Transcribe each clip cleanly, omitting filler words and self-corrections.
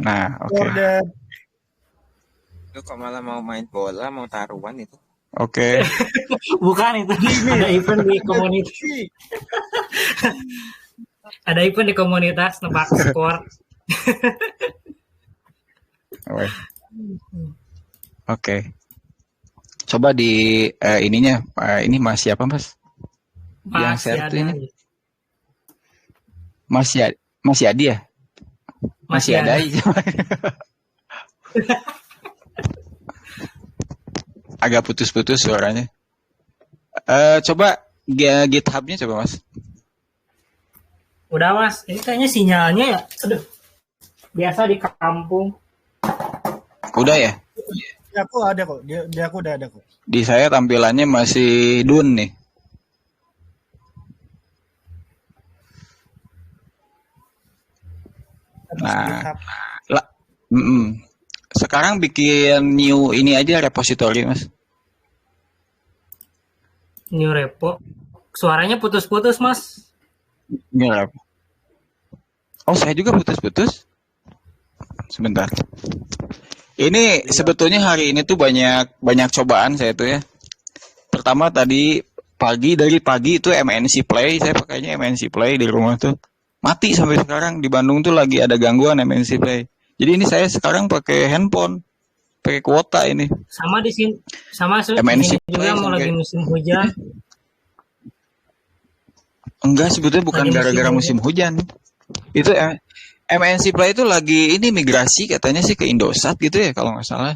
Nah, oke. Udah. Lu kok malah mau main bola, mau taruhan itu? Oke. Bukan itu. Ada event di komunitas. Ada event di komunitas nebak skor. Oke. Coba di ininya, ini Mas siapa Mas? Yang share tuh ini. Mas Yadi ya? Masih ada. Agak putus-putus suaranya. Coba GitHub-nya coba Mas. Udah Mas, ini kayaknya sinyalnya ya. Aduh. Biasa di kampung. Udah ya? Di aku ada kok. Di aku udah ada kok. Di saya tampilannya masih dun nih. Nah, sekarang bikin new ini aja repository Mas. New repo. Suaranya putus-putus Mas. New repo. Oh, saya juga putus-putus. Sebentar. Ini sebetulnya hari ini tuh banyak cobaan saya tuh ya. Pertama tadi dari pagi itu MNC Play, saya pakainya MNC Play di rumah tuh. Mati sampai sekarang. Di Bandung tuh lagi ada gangguan MNC Play. Jadi ini saya sekarang pakai handphone, pakai kuota ini. Sama di sini, MNC juga mau lagi musim hujan. Enggak, sebetulnya bukan gara-gara musim hujan. Itu MNC Play itu lagi ini migrasi katanya sih ke Indosat gitu ya kalau nggak salah.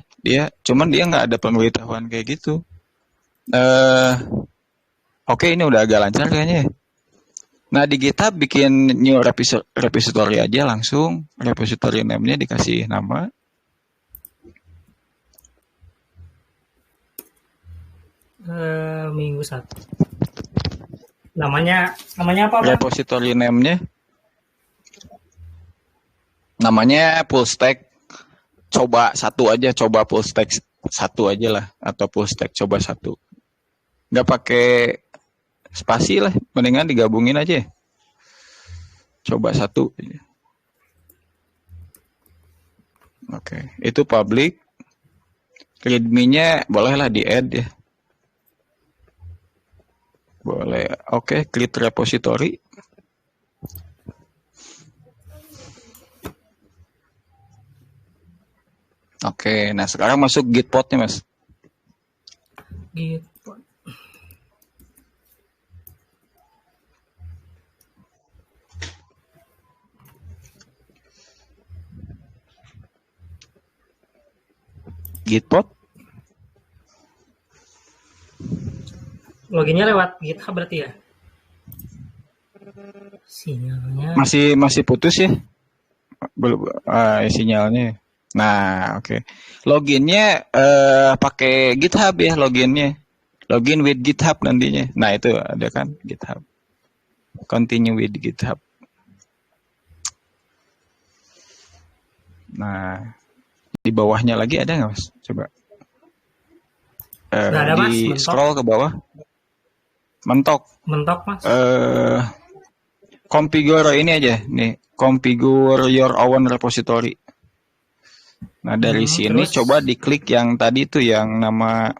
Cuman dia nggak ada pemberitahuan kayak gitu. Oke, ini udah agak lancar kayaknya ya. Nah, di GitHub bikin new repository aja langsung. Repository name-nya dikasih nama. Minggu 1. Namanya apa, Bang? Repository name-nya. Namanya full stack. Coba satu aja, coba full stack satu aja lah. Atau full stack coba satu. Nggak pakai spasi lah, mendingan digabungin aja. Coba satu. Oke, itu public. Readme-nya bolehlah di-add ya. Boleh. Oke, create repository. Oke, nah sekarang masuk Gitpod-nya, Mas. Gitpod. Gitpod. Loginnya lewat GitHub berarti ya? Sinyalnya masih putus ya? Belum sinyalnya. Nah, oke. Loginnya pakai GitHub ya loginnya. Login with GitHub nantinya. Nah, itu ada kan GitHub. Continue with GitHub. Nah, di bawahnya lagi ada nggak Mas? Coba. ada, Mas. Di Mentok. Scroll ke bawah. Mentok Mas. Configure ini aja nih. Configure your own repository. Nah, dari sini terus? coba diklik yang tadi tuh yang nama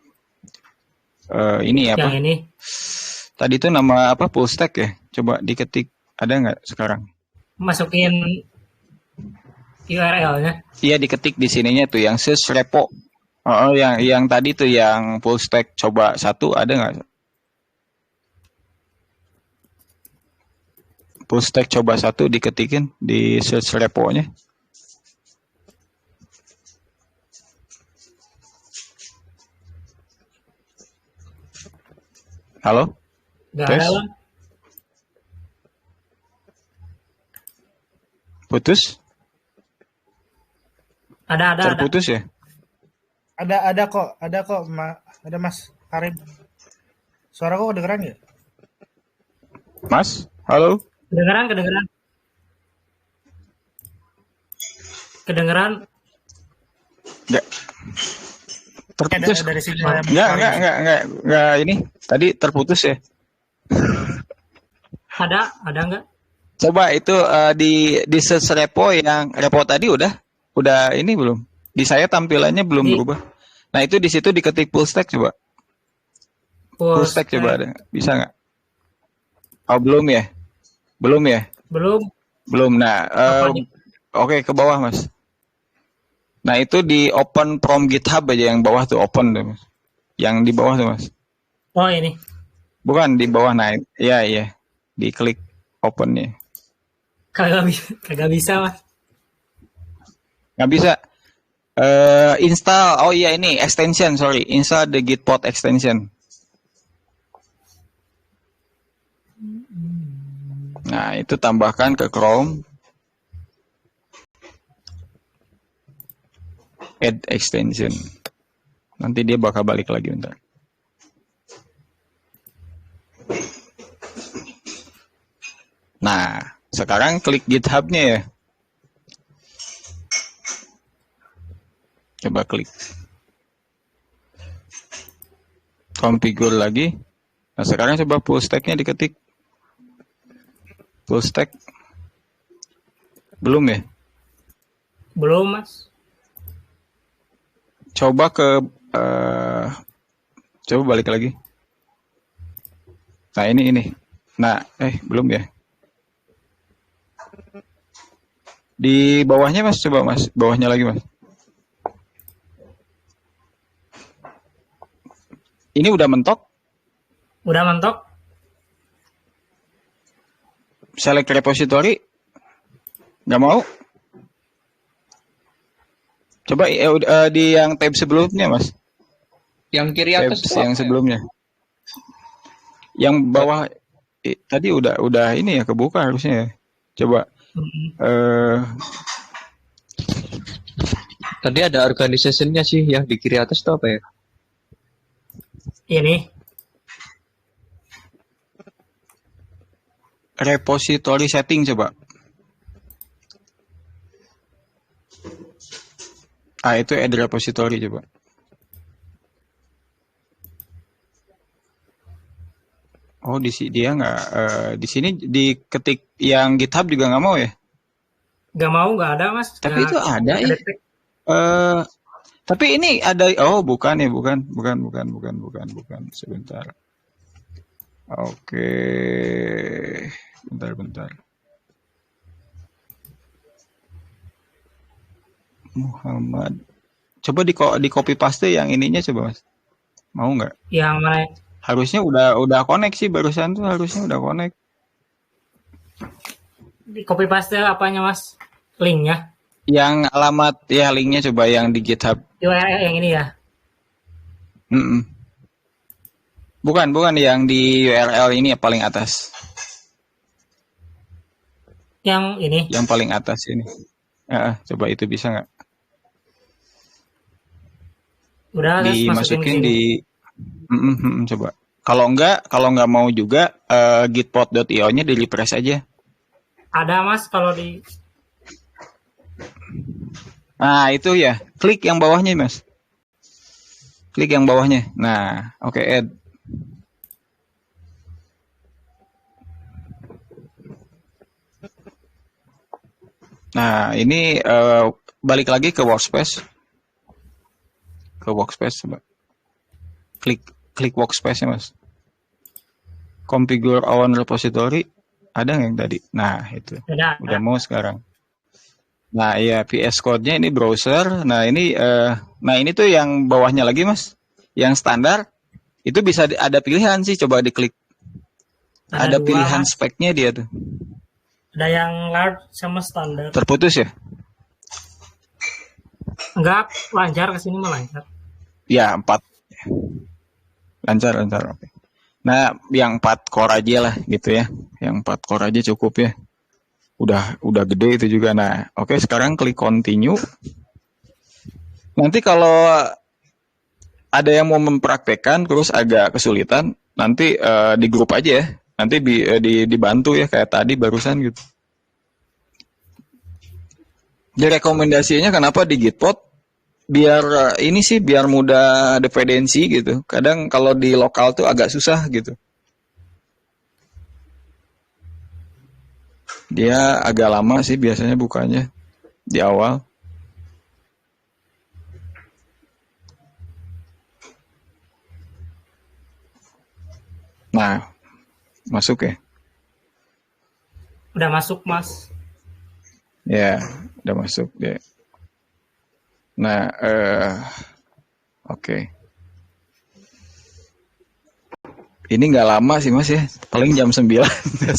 ini apa? Yang ini. Tadi tuh nama apa? Full stack ya. Coba diketik. Ada nggak sekarang? Masukin URL-nya. Iya, diketik di sininya tuh yang search repo. Yang tadi tuh yang full stack coba satu ada nggak? Full stack coba satu diketikin di search repo-nya. Halo? Nggak Tes? ada lah. Putus? Ada. Terputus ya? Ada kok, ada Mas Karim. Suara kok kedengeran nggak? Mas? Halo? Kedengeran. Enggak. Terputus. Dari sini. Enggak ini. Tadi terputus ya? Ada enggak? Coba itu di search repo yang repo tadi udah Udah ini belum? Di saya tampilannya belum Di berubah. Nah, itu di situ diketik full stack coba. Full full stack coba stack. ada. Bisa nggak? Oh, belum ya? Belum ya? Belum. Belum. Nah, Apanya? oke ke bawah, Mas. Nah, itu di open from GitHub aja yang bawah tuh open tuh, Mas. Yang di bawah tuh, Mas. Oh ini. Bukan di bawah, nah iya iya. Diklik open-nya. Kagak bisa mas. Nggak bisa. Install. Oh iya ini extension, sorry. Install the Gitpod extension. Nah, itu tambahkan ke Chrome. Add extension. Nanti dia bakal balik lagi bentar. Nah, sekarang klik GitHub-nya ya. Coba klik. Configure lagi. Nah, sekarang coba full stack-nya diketik. Full stack. Belum ya? Belum mas. Coba ke coba balik lagi. Nah, ini. Nah, belum ya. Di bawahnya Mas, coba Mas. Bawahnya lagi Mas. Ini udah mentok. Udah mentok. Select repository. Nggak mau. Coba di yang tab sebelumnya Mas. Yang kiri Tab atas tuh yang apa ya? sebelumnya. Yang bawah tadi udah ini ya kebuka harusnya ya. Coba Tadi ada organization-nya sih yang di kiri atas tuh apa ya? Ini. repository setting coba. Itu add repository coba. Oh, dia nggak di sini diketik yang GitHub juga nggak mau ya? Gak mau, gak ada mas. Tapi itu ada ya. tag. Tapi ini ada. Oh, bukan ya, bukan. Sebentar. Oke, bentar. Muhammad. Coba di copy paste yang ininya coba Mas. Mau nggak? Yang mana? Harusnya udah connect sih barusan tuh harusnya udah connect. Di copy paste apanya mas? Linknya. Yang alamat ya linknya coba yang di GitHub. URL yang ini ya. Bukan yang di URL ini ya paling atas. Yang ini. Yang paling atas ini. Coba itu bisa nggak? Udah Dimasukin di coba. Kalau nggak mau juga gitpod.io-nya di refresh aja. Ada mas kalau di. Nah, itu ya. Klik yang bawahnya, Mas. Klik yang bawahnya. Nah, oke, add. Nah, ini balik lagi ke workspace. Ke workspace, coba. Klik workspace-nya, Mas. Configure own repository. Ada nggak yang tadi? Nah, itu. Udah mau sekarang. Nah, iya VS Code-nya ini browser. Nah, ini tuh yang bawahnya lagi, Mas. Yang standar itu bisa ada pilihan sih, coba diklik. Ada pilihan mas. Speknya dia tuh. Ada yang large sama standar. Terputus ya? Enggak, lancar ke sini mah lancar. Ya, 4. Lancar. Oke. Nah, yang 4 core aja lah gitu ya. Yang 4 core aja cukup ya. Udah gede itu juga. Nah, oke, sekarang klik continue. Nanti kalau ada yang mau mempraktekkan terus agak kesulitan, nanti di grup aja ya. Nanti dibantu ya kayak tadi barusan gitu. Jadi rekomendasinya kenapa di Gitpod? Biar ini sih biar mudah dependensi gitu. Kadang kalau di lokal tuh agak susah gitu. Dia agak lama sih biasanya bukanya di awal. Nah, masuk ya? Udah masuk, Mas. Ya, udah masuk ya. Nah, oke. Ini nggak lama sih Mas ya, paling jam 9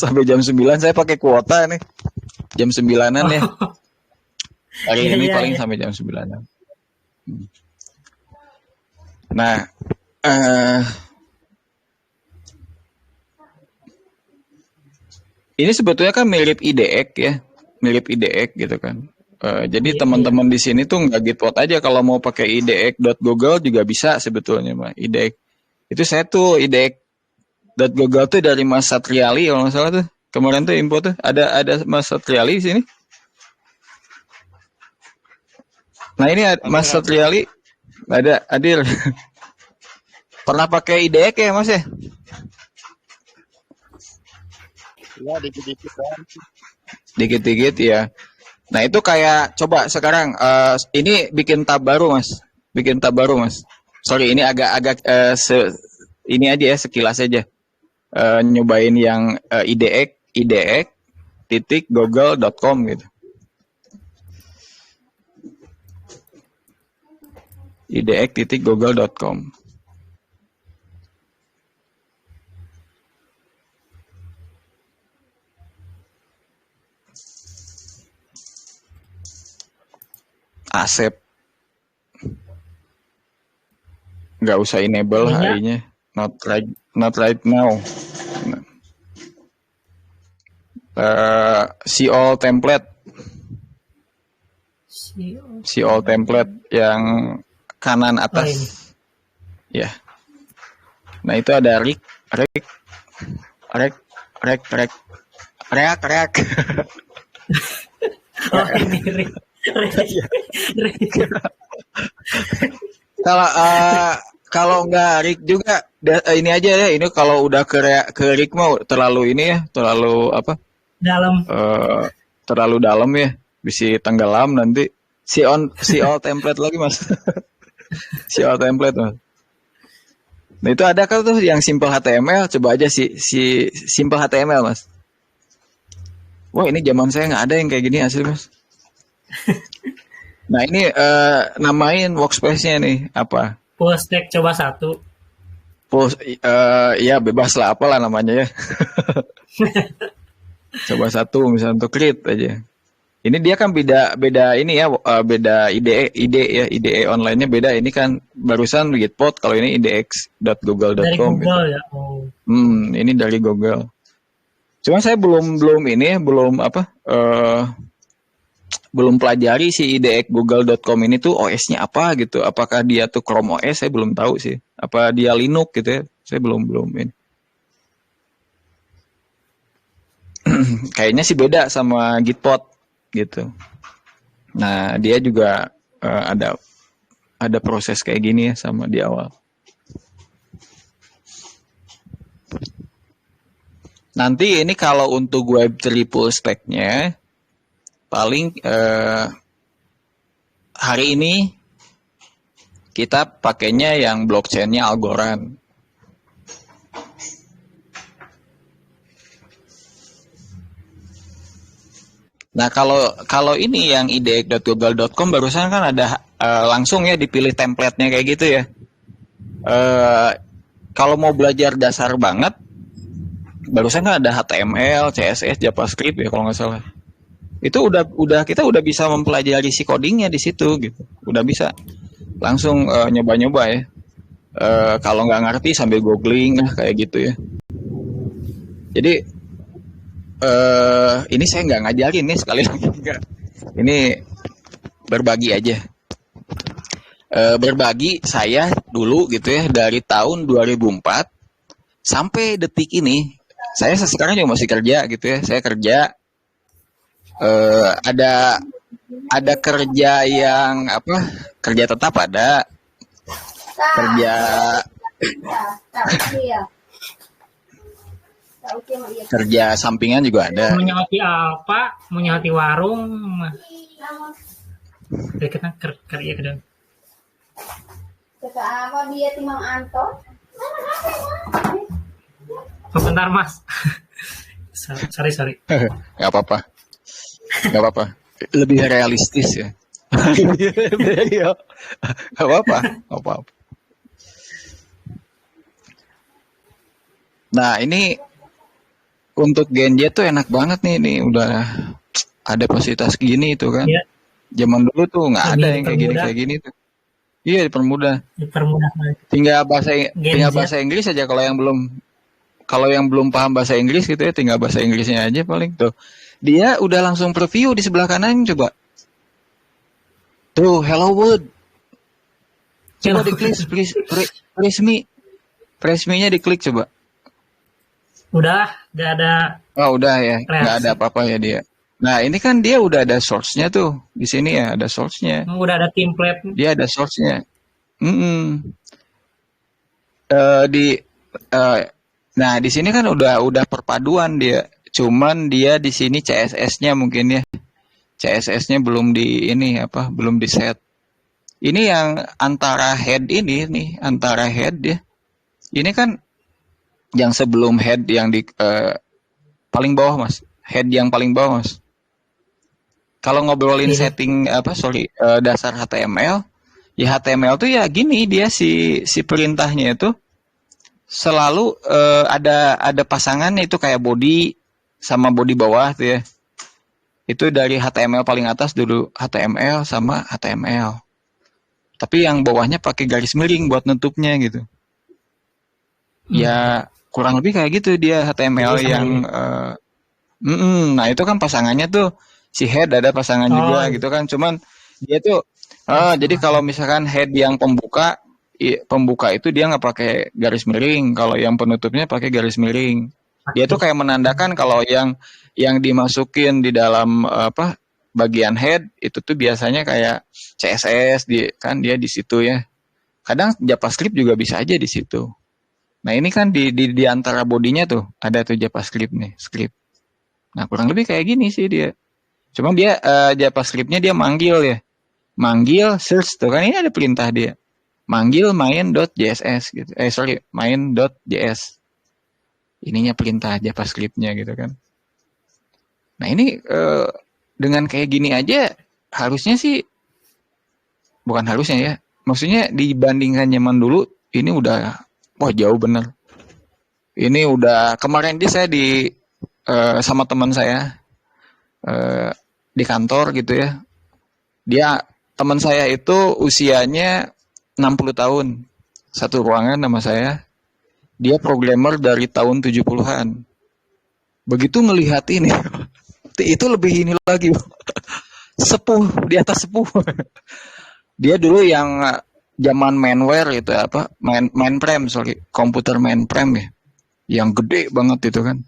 sampai jam 9 saya pakai kuota nih. Jam 9-an ya. Hari Iya, ini iya, paling iya. sampai jam 9-an. Nah, eh ini sebetulnya kan mirip IDX ya, mirip IDX gitu kan. Jadi Iya, iya. teman-teman di sini tuh nggak gitpot aja kalau mau pakai idx.google juga bisa sebetulnya mah IDX. Itu saya tuh idx.google tuh dari Mas Satriali kalau nggak salah tuh. Kemarin tuh info tuh ada Mas Satriali di sini. Nah ini Hadir, Mas hadir. Satriali ada hadir. Pernah pakai IDX ya Mas ya? Ya, dikit-dikit kan. Dikit-dikit ya. Nah itu kayak coba sekarang ini bikin tab baru Mas, bikin tab baru Mas. Sorry ini agak-agak ini aja ya sekilas aja. Nyobain yang idx titik google.com gitu. idx titik google.com. Asep nggak usah enable Ininya HI-nya, not right now. See all template si see all template yang kanan oh atas ini. ya. Nah itu ada rek rek rek rek rek reak reak. Oh ini Kalau nggak Rick juga ini aja ya, ini kalau udah ke Rick mau terlalu ini ya, terlalu apa, dalam. terlalu dalam ya, bisa tenggelam nanti. Si all template lagi Mas. Si all template Mas. Nah itu ada kan tuh yang simple HTML, coba aja si simple HTML Mas. Wah ini zaman saya nggak ada yang kayak gini asli Mas. Nah ini namain workspace-nya nih apa? Full stack coba 1. Ya bebas lah apalah namanya ya. Coba 1 misalnya untuk create aja. Ini dia kan beda ini ya, beda IDE online-nya beda. Ini kan barusan Gitpod, kalau ini Dari idx.google.com gitu. Google ya. Oh. Ini dari Google. Cuma saya belum ini ya, belum pelajari si idx.google.com ini tuh OS-nya apa gitu. Apakah dia tuh Chrome OS, saya belum tahu sih. Apa dia Linux gitu ya. Saya belum ini. Kayaknya sih beda sama Gitpod gitu. Nah, dia juga ada proses kayak gini ya sama di awal. Nanti ini kalau untuk Web3 full stack-nya paling hari ini kita pakainya yang blockchain-nya Algorand. Nah, kalau ini yang idx.google.com barusan kan ada langsung ya dipilih template-nya kayak gitu ya. Kalau mau belajar dasar banget, barusan kan ada HTML, CSS, JavaScript ya kalau nggak salah. Itu kita udah bisa mempelajari si codingnya di situ gitu. Udah bisa langsung nyoba-nyoba ya. Kalau nggak ngerti sambil googling kayak gitu ya. Jadi ini saya nggak ngajarin nih sekali lagi enggak. Ini berbagi aja. Berbagi saya dulu gitu ya dari tahun 2004 sampai detik ini. Saya sekarang juga masih kerja gitu ya. Saya kerja ada kerja yang apa? Kerja tetap ada. Kerja sampingan juga ada. Menyangkut apa? Menyangkut warung. Kita kerja ke dalam. Kata apa dia timang Anton? Sebentar mas. Sorry. Nggak apa-apa, nggak apa-apa. Lebih realistis ya. Iya. Nggak apa-apa, nggak apa-apa. Nah ini untuk Gen Z tuh enak banget nih, ini udah ada fasilitas gini itu kan. Ya, Zaman dulu tuh nggak ada lebih yang dipermudah. kayak gini tuh. Iya dipermudah. Dipermudah banget. Tinggal Gen Z. bahasa Inggris aja kalau yang belum paham bahasa Inggris gitu ya tinggal bahasa Inggrisnya aja paling tuh. Dia udah langsung preview di sebelah kanan coba. Tuh, hello world. Coba diklik, press me. Press me-nya diklik coba. Udah ada Oh, udah ya. Nggak reaksi. ada apa-apa ya dia. Nah, ini kan dia udah ada source-nya tuh. Di sini ya, ada source-nya. Udah ada template. Dia ada source-nya. Eh, di eh, nah, di sini kan udah perpaduan dia. Cuman dia di sini CSS-nya mungkin ya. CSS-nya belum di ini apa, belum di set. Ini yang antara head ini nih, antara head ya. Ini kan yang sebelum head yang di paling bawah, Mas. Head yang paling bawah, Mas. Kalau ngobrolin Iya. setting dasar HTML, ya HTML tuh ya gini dia si perintahnya itu selalu ada pasangannya itu kayak body sama body bawah tuh ya. Itu dari HTML paling atas dulu HTML sama HTML. Tapi yang bawahnya pakai garis miring buat nutupnya gitu. Ya kurang lebih kayak gitu dia HTML Jadi sama yang nah itu kan pasangannya tuh si head ada pasangan juga iya. gitu kan. Cuman dia tuh jadi kalau misalkan head yang pembuka itu dia nggak pakai garis miring. Kalau yang penutupnya pakai garis miring. Dia tuh kayak menandakan kalau yang dimasukin di dalam bagian head itu tuh biasanya kayak CSS kan dia di situ ya. Kadang JavaScript juga bisa aja di situ. Nah ini kan di antara bodinya tuh ada tuh JavaScript nih, script. Nah kurang lebih kayak gini sih dia. Cuma dia JavaScript-nya dia manggil ya. Manggil search tuh kan ini ada perintah dia. Manggil main.js gitu. Main.js. Ininya perintah JavaScript-nya gitu kan. Nah ini dengan kayak gini aja harusnya sih bukan harusnya ya. Maksudnya dibandingkan zaman dulu ini udah wah jauh bener. Ini udah kemarin dia saya sama teman saya di kantor gitu ya. Dia teman saya itu usianya 60 tahun. Satu ruangan sama saya. Dia programmer dari tahun 70-an. Begitu melihat ini itu lebih ini lagi. Sepuh, di atas sepuh. Dia dulu yang zaman mainware itu mainframe, komputer mainframe ya. Yang gede banget itu kan.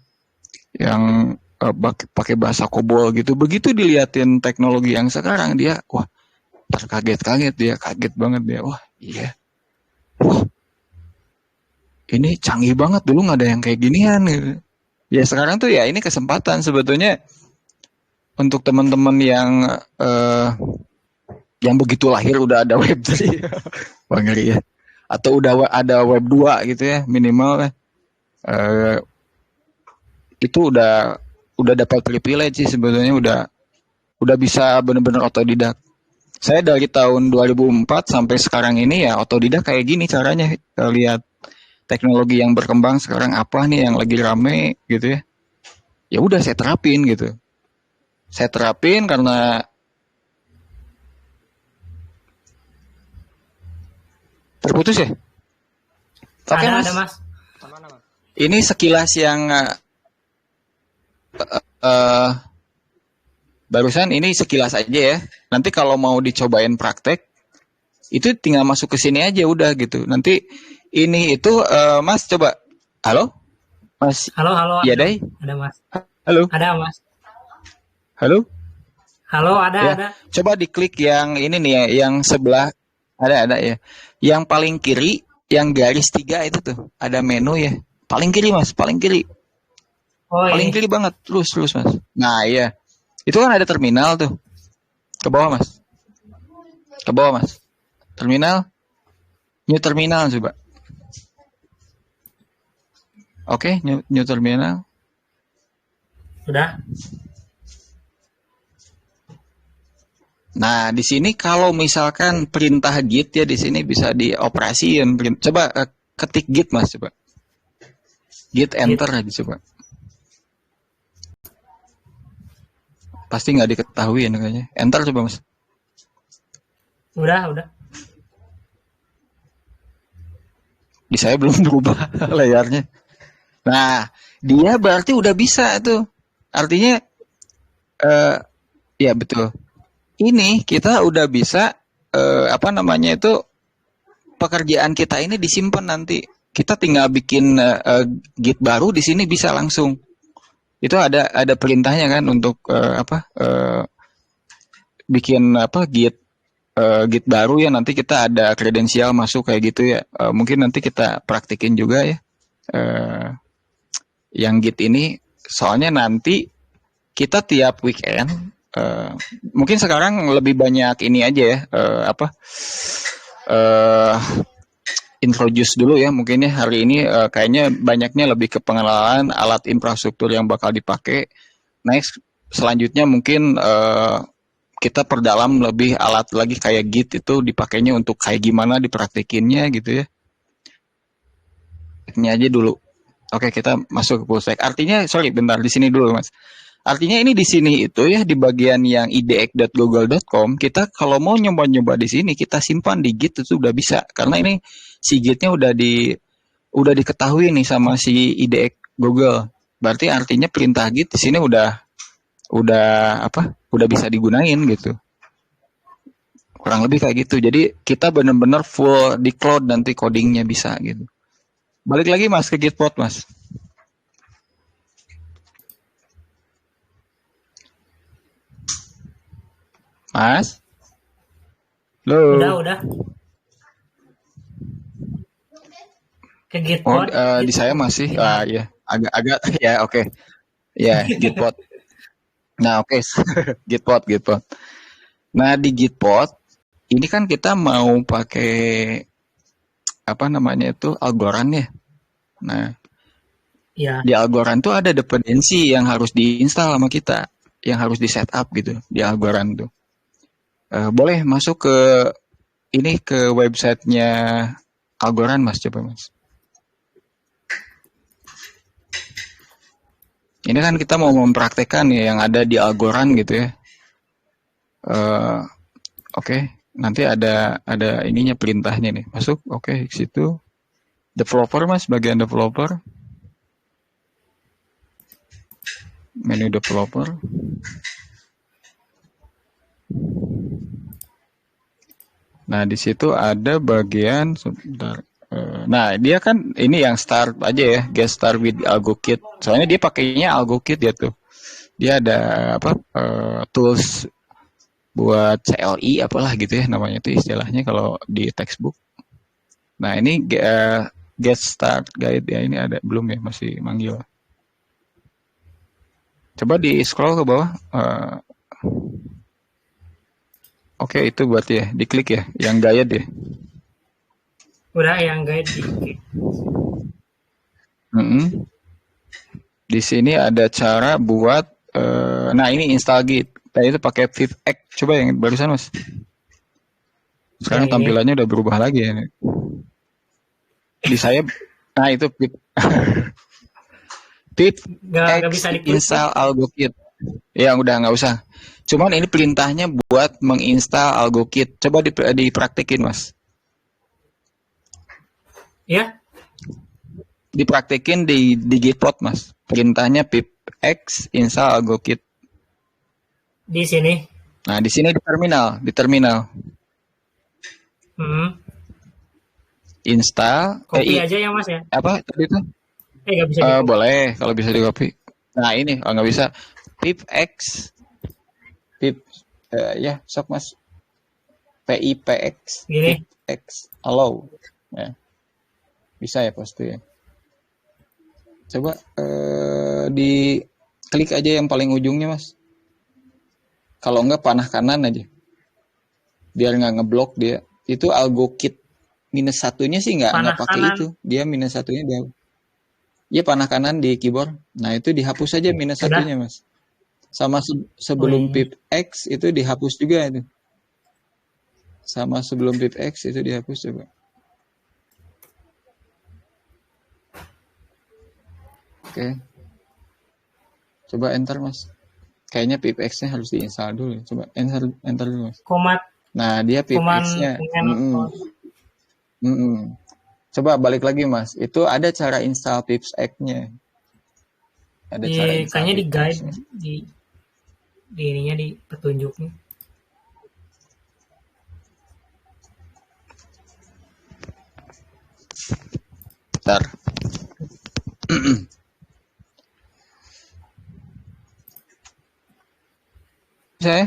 Yang pakai bahasa COBOL gitu. Begitu diliatin teknologi yang sekarang dia wah terkaget-kaget dia, kaget banget dia. Wah, iya. Wah. Ini canggih banget dulu nggak ada yang kayak ginian gitu. Ya sekarang tuh ya ini kesempatan sebetulnya untuk teman-teman yang begitu lahir udah ada web 3. Wah ngeri ya. Atau udah ada web 2 gitu ya minimal itu udah dapat privilege sih sebetulnya udah bisa benar-benar otodidak. Saya dari tahun 2004 sampai sekarang ini ya otodidak kayak gini caranya. Lihat teknologi yang berkembang sekarang apa nih yang lagi rame gitu ya. Ya udah saya terapin gitu. Saya terapin karena terputus ya. Oke, Mas. Ada mas. Ini sekilas yang barusan ini sekilas aja ya. Nanti kalau mau dicobain praktek itu tinggal masuk ke sini aja udah gitu. Nanti ini itu Mas coba. Halo? Mas. Halo. Ya, Dai. Ada mas. Halo. Ada mas. Halo? Halo ada Ya. ada. Coba diklik yang ini nih ya, yang sebelah ada ya. Yang paling kiri yang garis 3 itu tuh, ada menu ya. Paling kiri Mas, paling kiri. Oh Paling ini. kiri banget, terus Mas. Nah, iya. Itu kan ada terminal tuh. Ke bawah Mas. Ke bawah Mas. Terminal. New terminal coba. Oke, new terminal. Sudah. Nah, di sini kalau misalkan perintah git ya di sini bisa dioperasiin. Coba ketik git Mas, coba. Git enter aja coba. Pasti nggak diketahui kayaknya. Enter coba Mas. Udah. Di saya belum berubah layarnya. Nah, dia berarti udah bisa tuh. Artinya, ya betul. Ini kita udah bisa pekerjaan kita ini disimpan nanti. Kita tinggal bikin git baru di sini bisa langsung. Itu ada perintahnya kan untuk bikin git baru ya, nanti kita ada kredensial masuk kayak gitu ya. Mungkin nanti kita praktikin juga ya. Yang git ini soalnya nanti kita tiap weekend mungkin sekarang lebih banyak ini aja ya introduce dulu ya mungkin ya hari ini kayaknya banyaknya lebih ke pengenalan alat infrastruktur yang bakal dipakai. Next selanjutnya mungkin kita perdalam lebih alat lagi kayak Git itu dipakainya untuk kayak gimana dipraktekinnya gitu ya. Ini aja dulu. Oke, kita masuk ke full stack. Artinya, sorry, bentar di sini dulu, Mas. Artinya ini di sini itu ya di bagian yang idx.google.com kita kalau mau nyoba-nyoba di sini kita simpan di Git itu udah bisa karena ini si Gitnya udah diketahui nih sama si idx Google. Berarti artinya perintah Git di sini udah bisa digunain gitu. Kurang lebih kayak gitu. Jadi kita benar-benar full di cloud nanti codingnya bisa gitu. Balik lagi Mas ke Gitpod Mas. Mas? Halo. Udah. Ke Gitpod. Di saya masih ya agak ya oke. Ya, Gitpod. Nah, oke. Gitpod. Nah, di Gitpod ini kan kita mau pakai Algorand ya. Nah, ya. Di Algorand tuh ada dependensi yang harus diinstal sama kita, yang harus di setup gitu di Algorand tuh. Boleh masuk ke websitenya Algorand Mas, coba Mas. Ini kan kita mau mempraktekkan ya yang ada di Algorand gitu ya. Oke. Nanti ada ininya perintahnya nih. Masuk, oke, ke situ. Developer Mas, bagian developer. Menu developer. Nah, di situ ada bagian sebentar. Nah, dia kan ini yang start aja ya, get start with AlgoKit. Soalnya dia pakainya AlgoKit ya tuh. Dia ada tools buat CLI apalah gitu ya namanya itu istilahnya kalau di textbook. Nah ini get start guide ya ini ada belum ya masih manggil. Coba di scroll ke bawah. Oke, itu buat ya diklik ya yang guide ya. Udah yang guide diklik. Di sini ada cara buat nah ini install Git. Tadi itu pakai pipx. Coba yang barusan Mas. Sekarang tampilannya udah berubah lagi ya. Di saya, nah itu pip. Pipx bisa install AlgoKit. Ya udah nggak usah. Cuman ini perintahnya buat menginstal AlgoKit. Coba dipraktekin Mas. Ya. Dipraktekin di Gitpod Mas. Perintahnya pipx install AlgoKit. Di sini. Nah, di sini di terminal. Install. Copy aja ya Mas ya. Apa tadi itu? Nggak bisa. Boleh kalau bisa di copy. Nah ini nggak bisa. Pipx. Ya sok Mas. PIPX. Gini. Pipx allow. Ya. Bisa ya pasti ya. Coba di klik aja yang paling ujungnya Mas. Kalau enggak panah kanan aja. Biar nggak ngeblok dia. Itu AlgoKit -1-nya sih nggak pakai itu. Dia -1-nya dia. Iya, panah kanan di keyboard. Nah, itu dihapus aja minus Udah. satunya, Mas. Sama sebelum Oh, iya. pip X itu dihapus juga itu. Sama sebelum pip X itu dihapus coba. Oke. Coba enter, Mas. Kayaknya pip X-nya harus diinstal dulu. Coba enter dulu, Mas. Komat Nah, dia pip Command X-nya. Command Coba balik lagi, Mas. Itu ada cara install pips X-nya. Ada cara install kayaknya di pips guide X-nya. di ininya di petunjuknya. Bentar. Saya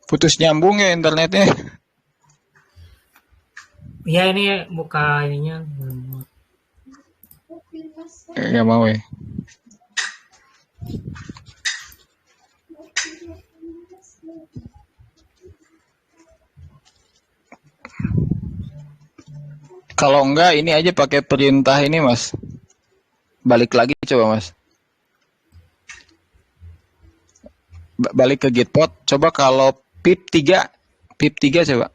putus nyambung ya internetnya. Ya ini buka ininya. Nggak mau ya. Kalau enggak ini aja pakai perintah ini, Mas. Balik lagi coba, Mas. Balik ke Gitpod. Coba kalau pip 3 coba.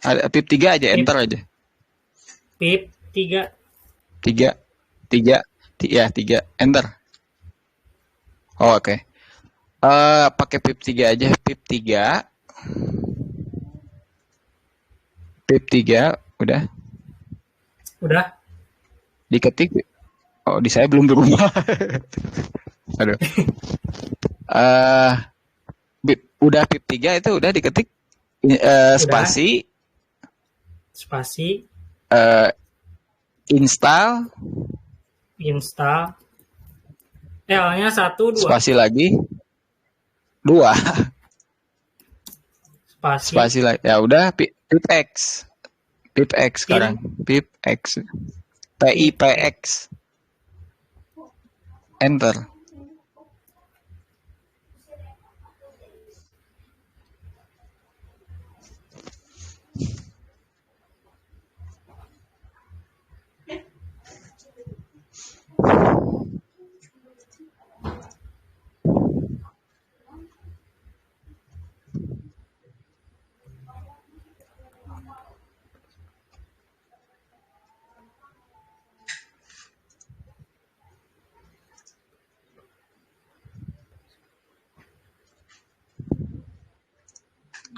Ada pip 3 aja, enter aja. Pip 3. 3 enter. Oh, oke. Pakai pip 3 aja, pip 3. Pip 3 udah. Udah. Diketik. Oh, di saya belum berubah. Aduh. Udah pip 3 itu udah diketik. Spasi. Spasi. Install. L-nya 1, 2. Spasi lagi. 2. Spasi lagi. Ya udah pip X. Pip X sekarang. Pip X. PIPX. Enter.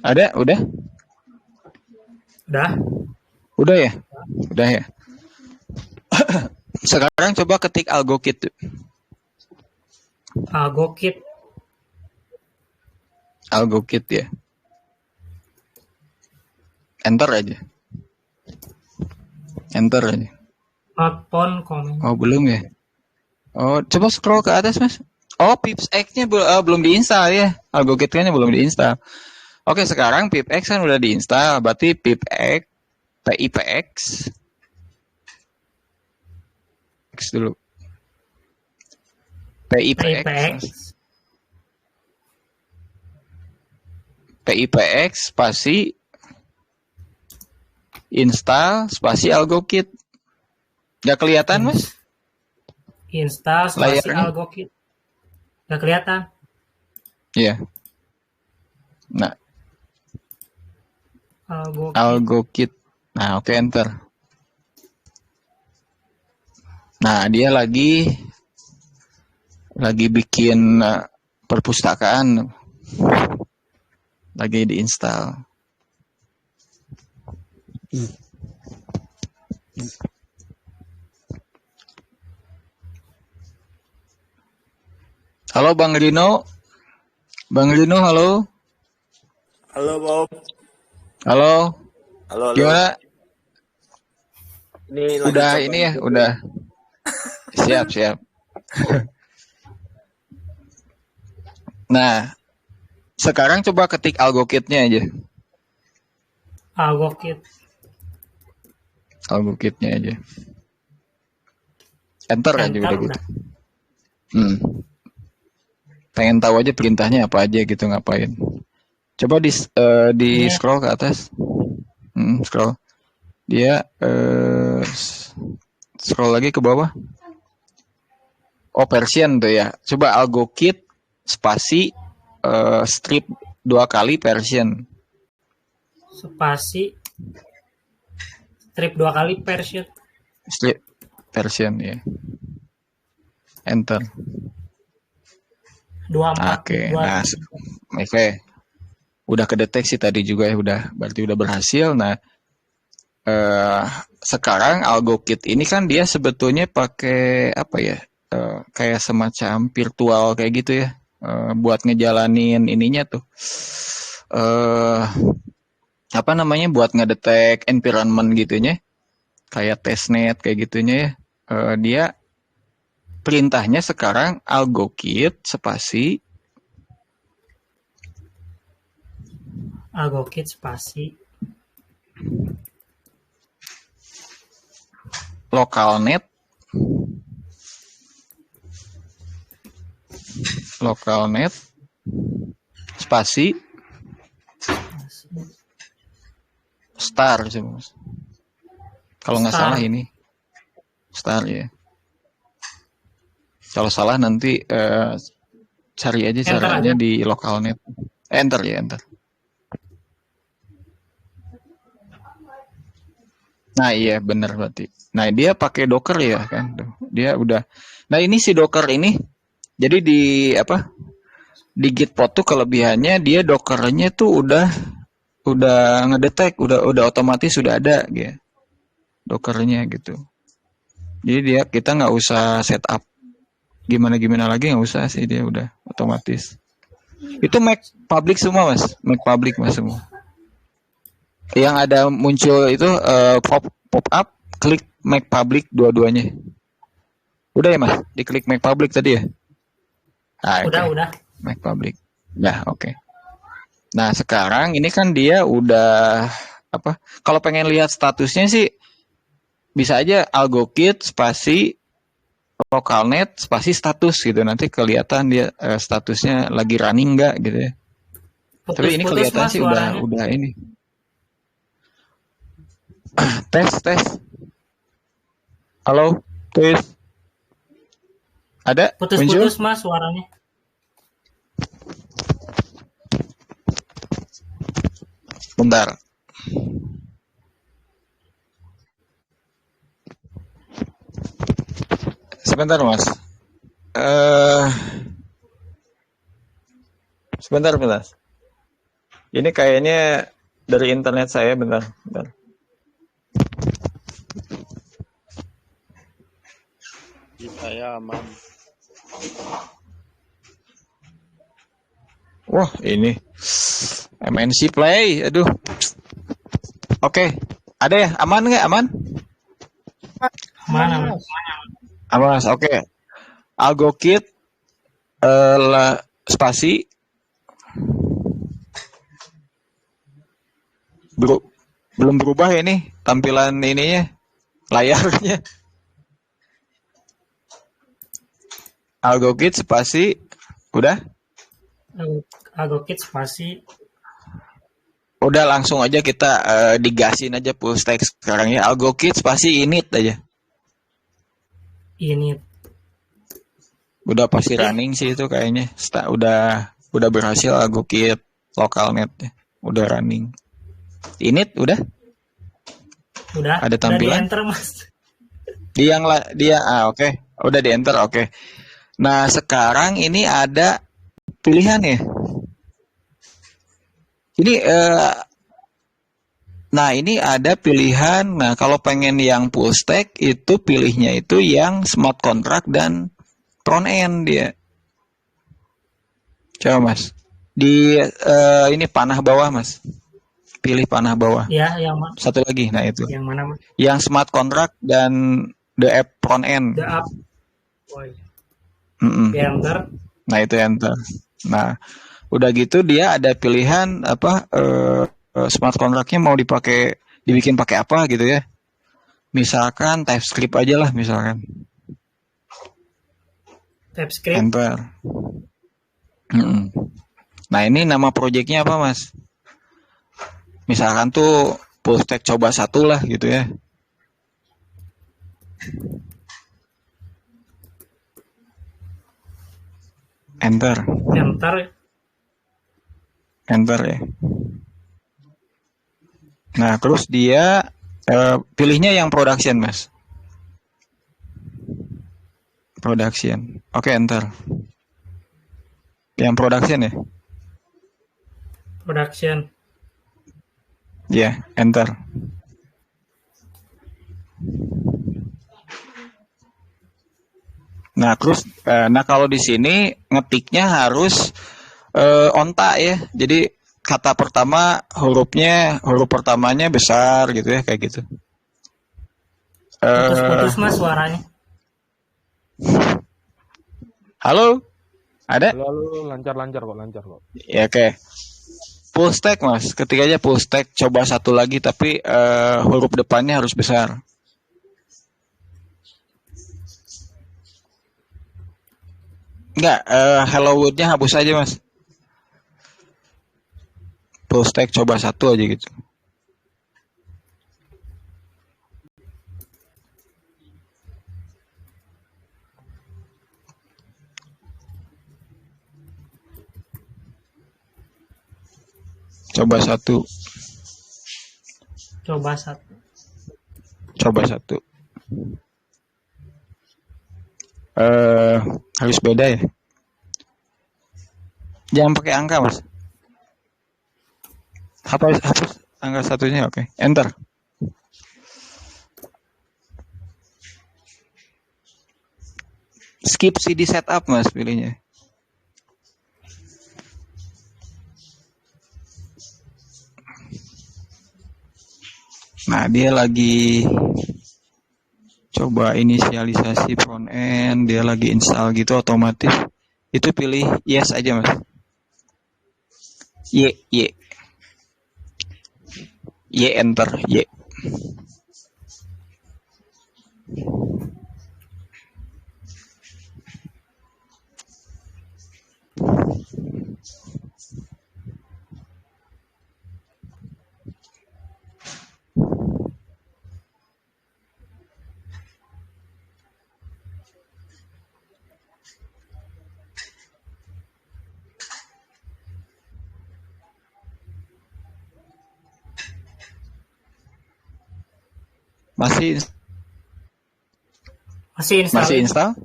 Ada? Udah? Udah ya? Udah ya. Sekarang coba ketik AlgoKit. AlgoKit ya. Enter aja. Outbound comment. Oh, belum ya? Oh, coba scroll ke atas, Mas. Oh, pips X-nya belum diinstal ya. AlgoKit-nya belum diinstal. Oke, sekarang pipx kan udah diinstal, berarti pipx, PIPX, X dulu, PIPX spasi install spasi AlgoKit. Gak kelihatan, Mas? Install spasi Layarnya? AlgoKit. Gak kelihatan. Iya. Nah, AlgoKit. Nah, oke, enter. Nah, dia lagi bikin perpustakaan. Lagi diinstal. Halo Bang Rino. Bang Rino, halo. Halo Bob. Halo. Halo. Gimana? Ini Udah ini ya, udah. Siap. Nah, sekarang coba ketik AlgoKit-nya aja. AlgoKit-nya aja. Enter aja udah gitu. Pengen tahu aja perintahnya apa aja gitu ngapain. Coba di Ini scroll ke atas. Scroll. Dia scroll lagi ke bawah. Oh, Persian tuh ya. Coba AlgoKit spasi strip 2 kali Persian. spasi strip 2 kali Persian. Strip Persian ya. Enter. 24 Oke. Nah, oke. Udah kedeteksi tadi juga ya, berarti udah berhasil. Nah, sekarang AlgoKit ini kan dia sebetulnya pakai apa ya? Kayak semacam virtual kayak gitu ya. Buat ngejalanin ininya tuh. Apa namanya? Buat ngedetek environment gitunya. Kayak testnet kayak gitunya ya. Dia perintahnya sekarang AlgoKit spasi AlgoKit spasi localnet spasi star sih, Mas. Kalau nggak Star. salah ini star ya. Kalau salah nanti cari aja Enter caranya aja. di localnet. Enter ya, enter. Nah iya bener berarti. Nah dia pakai Docker ya kan. Tuh. Dia udah. Nah ini si Docker ini. Jadi di apa? Di Gitpod tuh kelebihannya dia Dockernya tuh udah ngedetek, udah otomatis sudah ada gitu. Dockernya gitu. Jadi kita nggak usah setup gimana lagi, nggak usah sih, dia udah otomatis. Itu Mac public semua Mas, Mac public Mas semua. Yang ada muncul itu pop up, klik Mac public dua-duanya. Udah ya Mas, diklik Mac public tadi ya. Udah. Mac public. Ya oke. Nah sekarang ini kan dia udah apa? Kalau pengen lihat statusnya sih bisa aja AlgoKit spasi localnet spasi status gitu, nanti kelihatan dia statusnya lagi running nggak gitu ya. Tapi ini kelihatan Mas, sih suaranya. udah ini. tes. Halo, tes. Ada? Muncul? Putus Mas suaranya. Bentar. Sebentar Mas. Sebentar. Ini kayaknya dari internet saya, bentar. Saya aman. Wah, ini MNC Play, aduh. Oke, ada ya? Aman nggak? Aman? Mana? Aman, Mas. Oke. AlgoKit spasi belum berubah ya ini tampilan ininya, layarnya. AlgoKit spasi udah AlgoKit spasi udah langsung aja kita digasin aja full stack sekarang ya. AlgoKit spasi init aja. ini. Udah pasti running sih itu kayaknya. Udah berhasil AlgoKit localnet ya. Udah running. Init udah? Udah. Ada tampilan? Udah di enter Mas. Oke. Udah di enter, oke. Nah, sekarang ini ada pilihan ya. Ini ada pilihan. Nah, kalau pengen yang full stack itu pilihnya itu yang smart contract dan front end dia. Coba Mas. Di ini panah bawah Mas. Pilih panah bawah. Ya, yang mana? Satu lagi, nah itu. Yang mana Mas? Yang smart contract dan the app front end. The app. Woi. Di enter. Nah itu enter. Nah udah gitu dia ada pilihan apa smart contract-nya mau dibikin pakai apa gitu ya. Misalkan TypeScript aja lah misalkan. TypeScript. Enter. Mm-mm. Nah ini nama proyeknya apa mas? Misalkan tuh full stack coba satu lah gitu ya. Enter, Enter. ya. Nah terus dia pilihnya yang production mas. Production. Oke, enter. Yang production ya? Production. Ya, enter. Nah, terus kalau di sini ngetiknya harus onta ya. Jadi kata pertama huruf pertamanya besar gitu ya, kayak gitu. Putus-putus mas suaranya. Halo? Ada? Lalu lancar kok. Ya, oke. Full stack mas, ketiganya full stack. Coba satu lagi tapi huruf depannya harus besar. Enggak, hello world-nya hapus aja mas. Full stack coba satu aja gitu. Coba satu. Harus beda ya. Jangan pakai angka mas. Hapus angka satunya, oke. Enter. Skip CD setup mas pilihnya. Nah dia lagi coba inisialisasi front end, dia lagi install gitu otomatis. Itu pilih yes aja mas. Y enter Y. Masih install?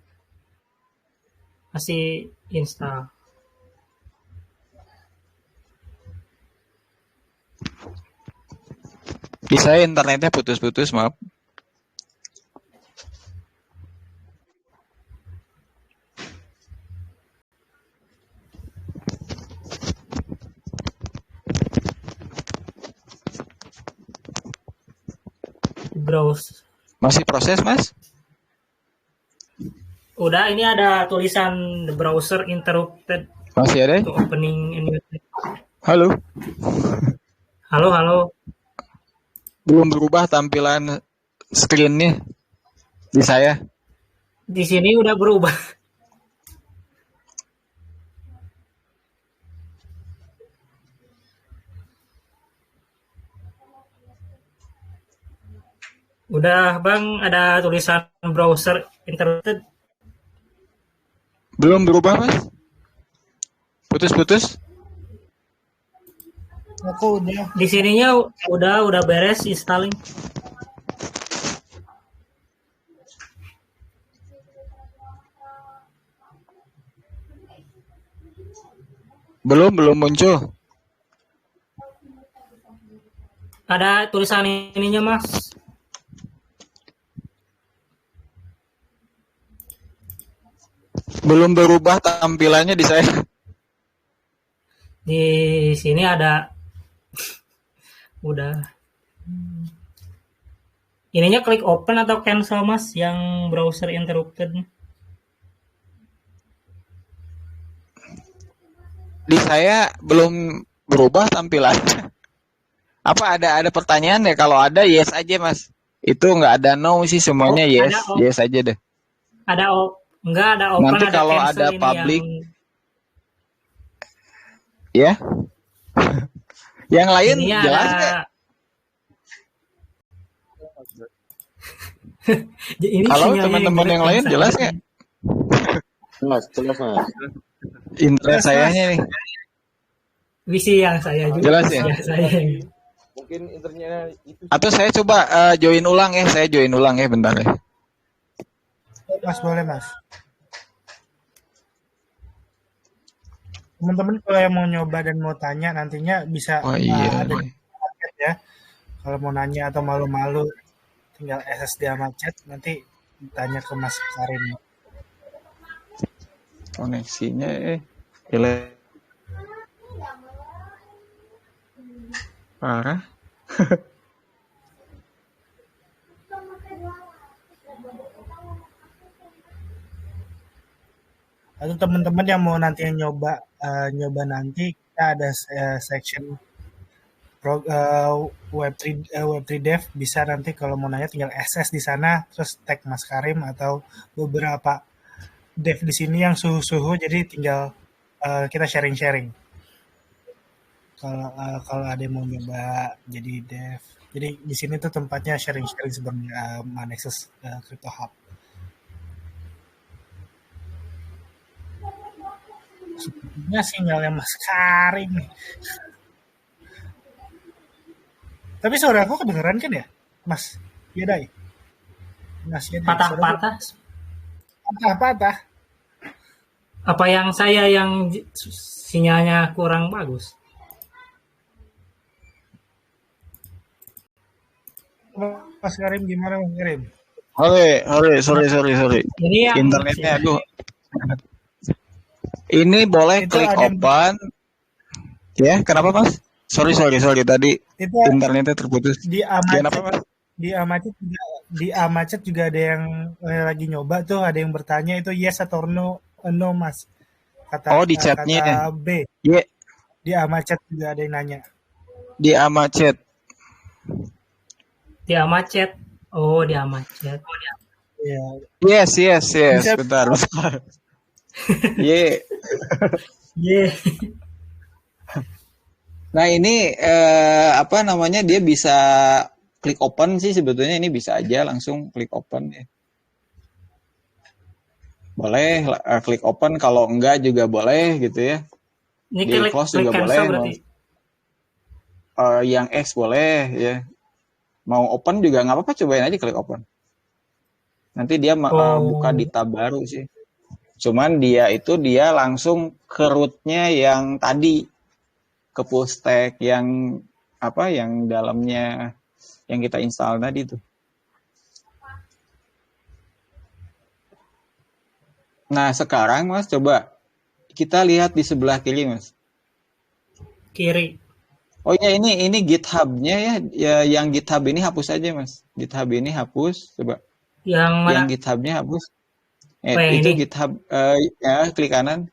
Masih install. Di saya internetnya putus-putus, maaf. Browse. Masih proses, Mas? Udah, ini ada tulisan the browser interrupted. Masih ada? To opening ini. Halo? Halo. Belum berubah tampilan screen-nya di saya. Di sini udah berubah. Udah bang, ada tulisan browser interrupted. Belum berubah mas? Putus-putus? Aku udah. Di sininya udah beres installing. Belum muncul. Ada tulisan ininya mas. Belum berubah tampilannya di saya. Di sini ada udah. Ininya klik open atau cancel mas yang browser interrupted. Di saya belum berubah tampilannya. Apa ada pertanyaan ya? Kalau ada yes aja mas. Itu nggak ada no sih, semuanya yes. Yes aja deh. Ada enggak ada open, Nanti ada kalau cancel ada ini public, yang... Ya, yang lain Ininya jelas ada. nggak? Ini Halo sinyalnya teman-teman jelek yang lain saya. jelas nggak? Jelas, jelas mas. Internet sayanya nih. Visi yang saya juga. Jelas ya? Yang saya. Mungkin internetnya itu Atau saya coba join ulang ya, saya join ulang ya bentar ya. Mas boleh mas. Teman-teman kalau yang mau nyoba dan mau tanya nantinya bisa Oh iya. ada di chat ya. Kalau mau nanya atau malu-malu tinggal SSD sama chat nanti tanya ke Mas Karim. Koneksinya jelek parah. Atau teman-teman yang mau nanti yang nyoba nanti kita ada section Web3 Dev bisa nanti kalau mau nanya tinggal SS di sana terus tag Mas Karim atau beberapa dev di sini yang suhu-suhu jadi tinggal kita sharing-sharing. Kalau ada yang mau nyoba jadi dev. Jadi di sini tuh tempatnya sharing-sharing sebenarnya Manexus Crypto Hub. Sepertinya sinyalnya Mas Karim nih. Tapi suara aku kedengeran kan ya, Mas Yedai? Mas Yedai. Patah-patah. Patah-patah. Apa yang saya yang sinyalnya kurang bagus? Mas Karim gimana Mas Karim? Sorry. Ini yang Internetnya aduh. Ini boleh Itu klik ada yang- open. Ya, kenapa Mas? Sorry tadi Itu internetnya terputus. di Kenapa Mas? di Amacet juga ada yang lagi nyoba tuh, ada yang bertanya itu yes atau no, no Mas. Oh, di chatnya. Kata B. Iya, Di Amacet juga ada yang nanya. di Amacet. dia macet. Oh, dia macet. Iya. Yes. Bisa- Bentar. Iya. Yeah. Nah ini apa namanya dia bisa klik open sih sebetulnya ini bisa aja langsung klik open ya. Boleh klik open kalau enggak juga boleh gitu ya. Ini Di klik close juga cancel boleh. berarti. Yang X boleh ya. Mau open juga nggak apa-apa cobain aja klik open. Nanti dia buka di tab baru sih. Cuman dia langsung ke root-nya yang tadi ke full stack yang apa yang dalamnya yang kita install tadi tuh. Nah sekarang Mas coba kita lihat di sebelah kiri Mas. Kiri. Oh ya ini GitHub-nya ya yang GitHub ini hapus aja Mas. GitHub ini hapus coba. Yang mana? Yang GitHub-nya hapus. Oh, yang Itu ini? GitHub ya klik kanan.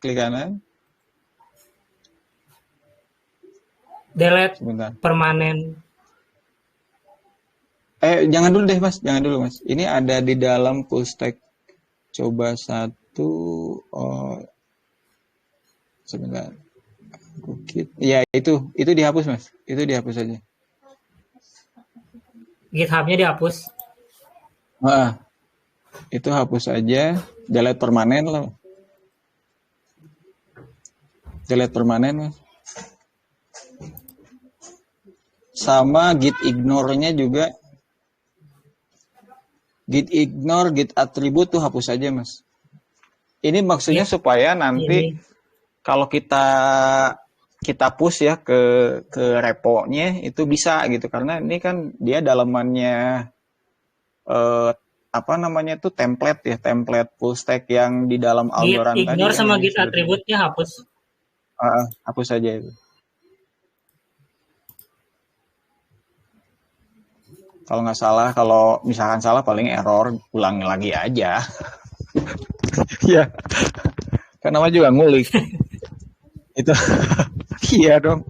Delete Sebentar. permanen. Jangan dulu deh Mas, jangan dulu Mas. Ini ada di dalam full stack. Coba satu. Oh, sebentar. Bukit. Ya itu dihapus Mas. Itu dihapus aja. GitHub-nya dihapus. Itu hapus aja. Delete permanen lah. Delete permanen Mas. Sama git ignore-nya juga. Git ignore, git attribute tuh hapus aja Mas. Ini maksudnya supaya nanti kalau kita push ya ke repo-nya itu bisa gitu karena ini kan dia dalamannya apa namanya tuh template full stack yang di dalam Git Algorand tadi. ignore sama kan, git attribute-nya hapus. hapus aja itu. Kalau nggak salah, kalau misalkan salah paling error, ulangi lagi aja. Iya. Kan namanya juga ngulik. Itu. Iya dong.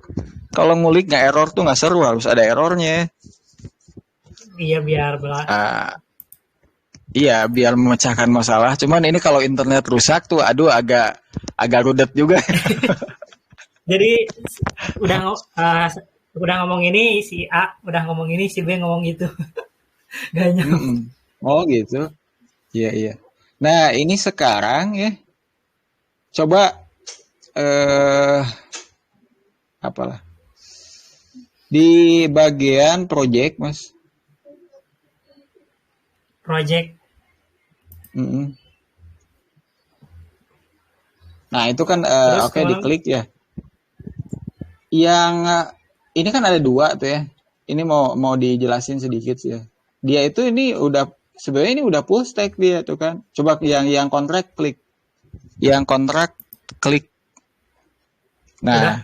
Kalau ngulik nggak error tuh nggak seru, harus ada errornya. Iya biar belah. Iya, biar memecahkan masalah. Cuman ini kalau internet rusak tuh, aduh agak rudet juga. Jadi udah udah ngomong ini si A, udah ngomong ini si B ngomong itu. Gak nyambung. Oh gitu. Iya iya. Nah ini sekarang ya, coba apalah di bagian project mas. Project. Mm-mm. Nah itu kan Terus oke kemana? diklik ya. Yang ini kan ada dua tuh ya. Ini mau dijelasin sedikit sih ya. Dia itu ini udah sebenarnya ini udah full stack dia tuh kan. Coba yang kontrak klik. Yang kontrak klik. Nah, Udah.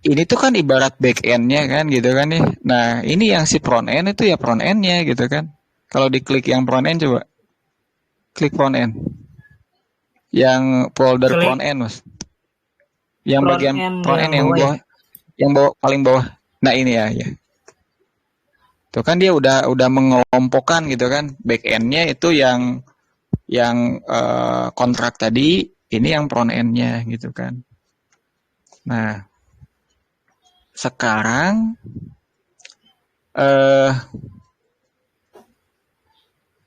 ini tuh kan ibarat back end-nya kan gitu kan nih. Nah, ini yang si front end itu ya front end-nya gitu kan. Kalau diklik yang front end coba. Klik front end. Yang folder Klik front end, Mas. Yang front bagian end front end yang bawah ya. bawah, yang bawah paling bawah. Nah, ini ya, ya. Tuh kan dia udah mengelompokkan gitu kan. Back end-nya itu yang kontrak tadi, ini yang front end-nya gitu kan. Nah, sekarang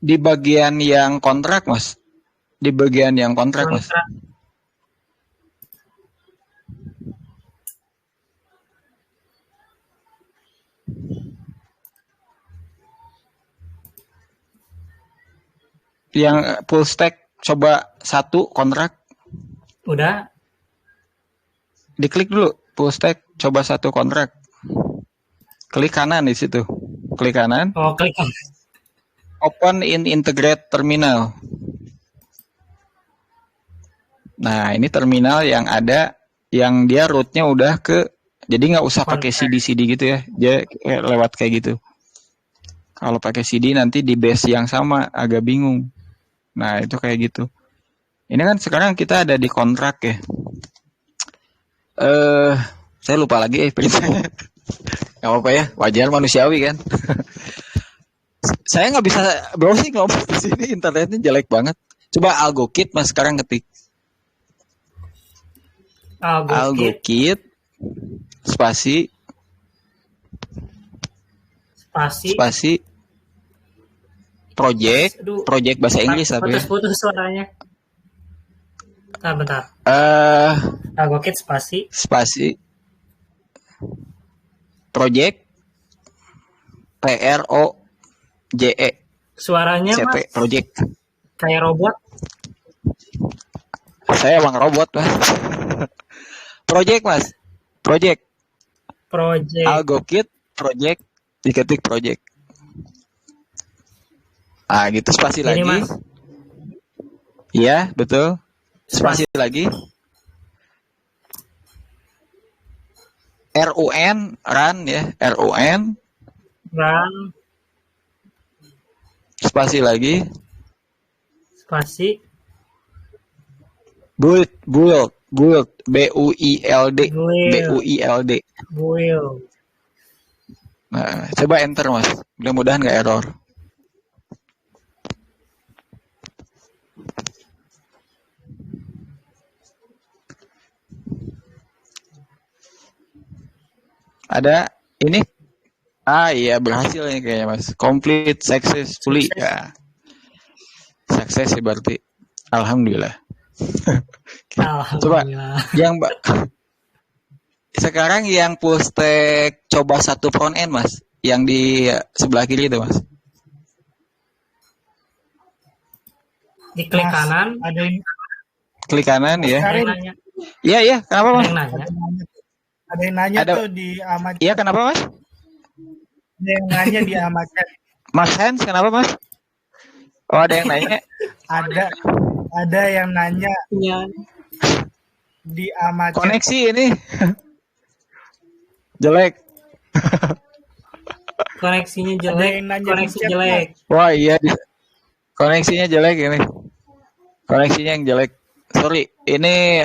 di bagian yang kontrak, Mas. Di bagian yang kontrak, Mas. Kontrak. Yang full stack coba satu kontrak. Udah. Diklik dulu full stack coba satu kontrak. Klik kanan di situ. Klik kanan. Oh, klik. Open in integrate terminal. Nah, ini terminal yang ada yang dia rootnya udah ke, jadi nggak usah pakai CD gitu ya. Dia lewat kayak gitu. Kalau pakai CD nanti di base yang sama agak bingung. Nah, itu kayak gitu. Ini kan sekarang kita ada di kontrak ya. Saya lupa lagi perintahnya. Gak apa-apa ya, wajar manusiawi kan. Saya nggak bisa browsing ngomong di sini, internetnya jelek banget. Coba AlgoKit mas sekarang ketik. AlgoKit spasi project. Aduh, project bahasa Inggris apa ya? putus suaranya. Bentar. AlgoKit spasi project PROJE suaranya CT mas project. kayak robot. Saya emang robot mas. Project mas, project AlgoKit project, diketik project. Ah gitu, spasi Ini lagi. mas. Iya betul. Spasi lagi. RUN run ya, RUN. Spasi lagi. Spasi. Build BUILD. Build. Nah, coba enter mas. Mudah-mudahan nggak error. Ada ini. Ah iya berhasil nih kayaknya mas. Complete successfully ya. Sukses sih berarti. Alhamdulillah. Coba yang sekarang yang full stack coba satu front end mas. Yang di sebelah kiri itu mas. Di klik Mas, kanan. ada yang Klik kanan ya. Ada yang nanya. Iya iya. Kenapa mas? Ada yang nanya tuh di Ahmad. Iya kenapa mas? Ada yang nanya di Ahmad Chat. Mas Hans kenapa mas? Oh ada yang nanya. Ada yang nanya Iya. di Ahmad Chat. Koneksi ini jelek. Koneksinya Ada jelek. yang nanya Koneksi di chat, jelek. Wah iya. Koneksinya jelek ini. Koneksinya yang jelek. Sorry. Ini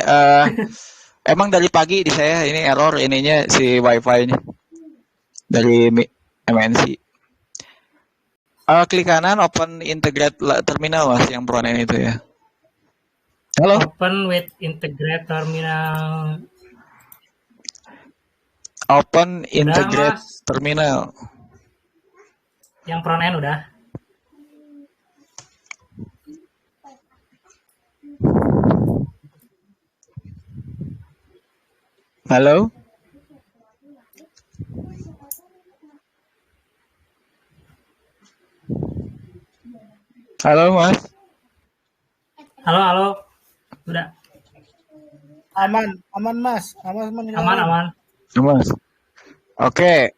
emang dari pagi di saya ini error ininya si wifi-nya dari MNC. Klik kanan open integrate terminal mas yang front end itu ya. Halo. Open with integrate terminal. Open Udah, integrate Mas. terminal. Yang front end udah. Halo? Halo, Mas. Halo, halo. Udah. Aman, aman Mas. Aman Aman, dengerin. aman. Mas. Oke.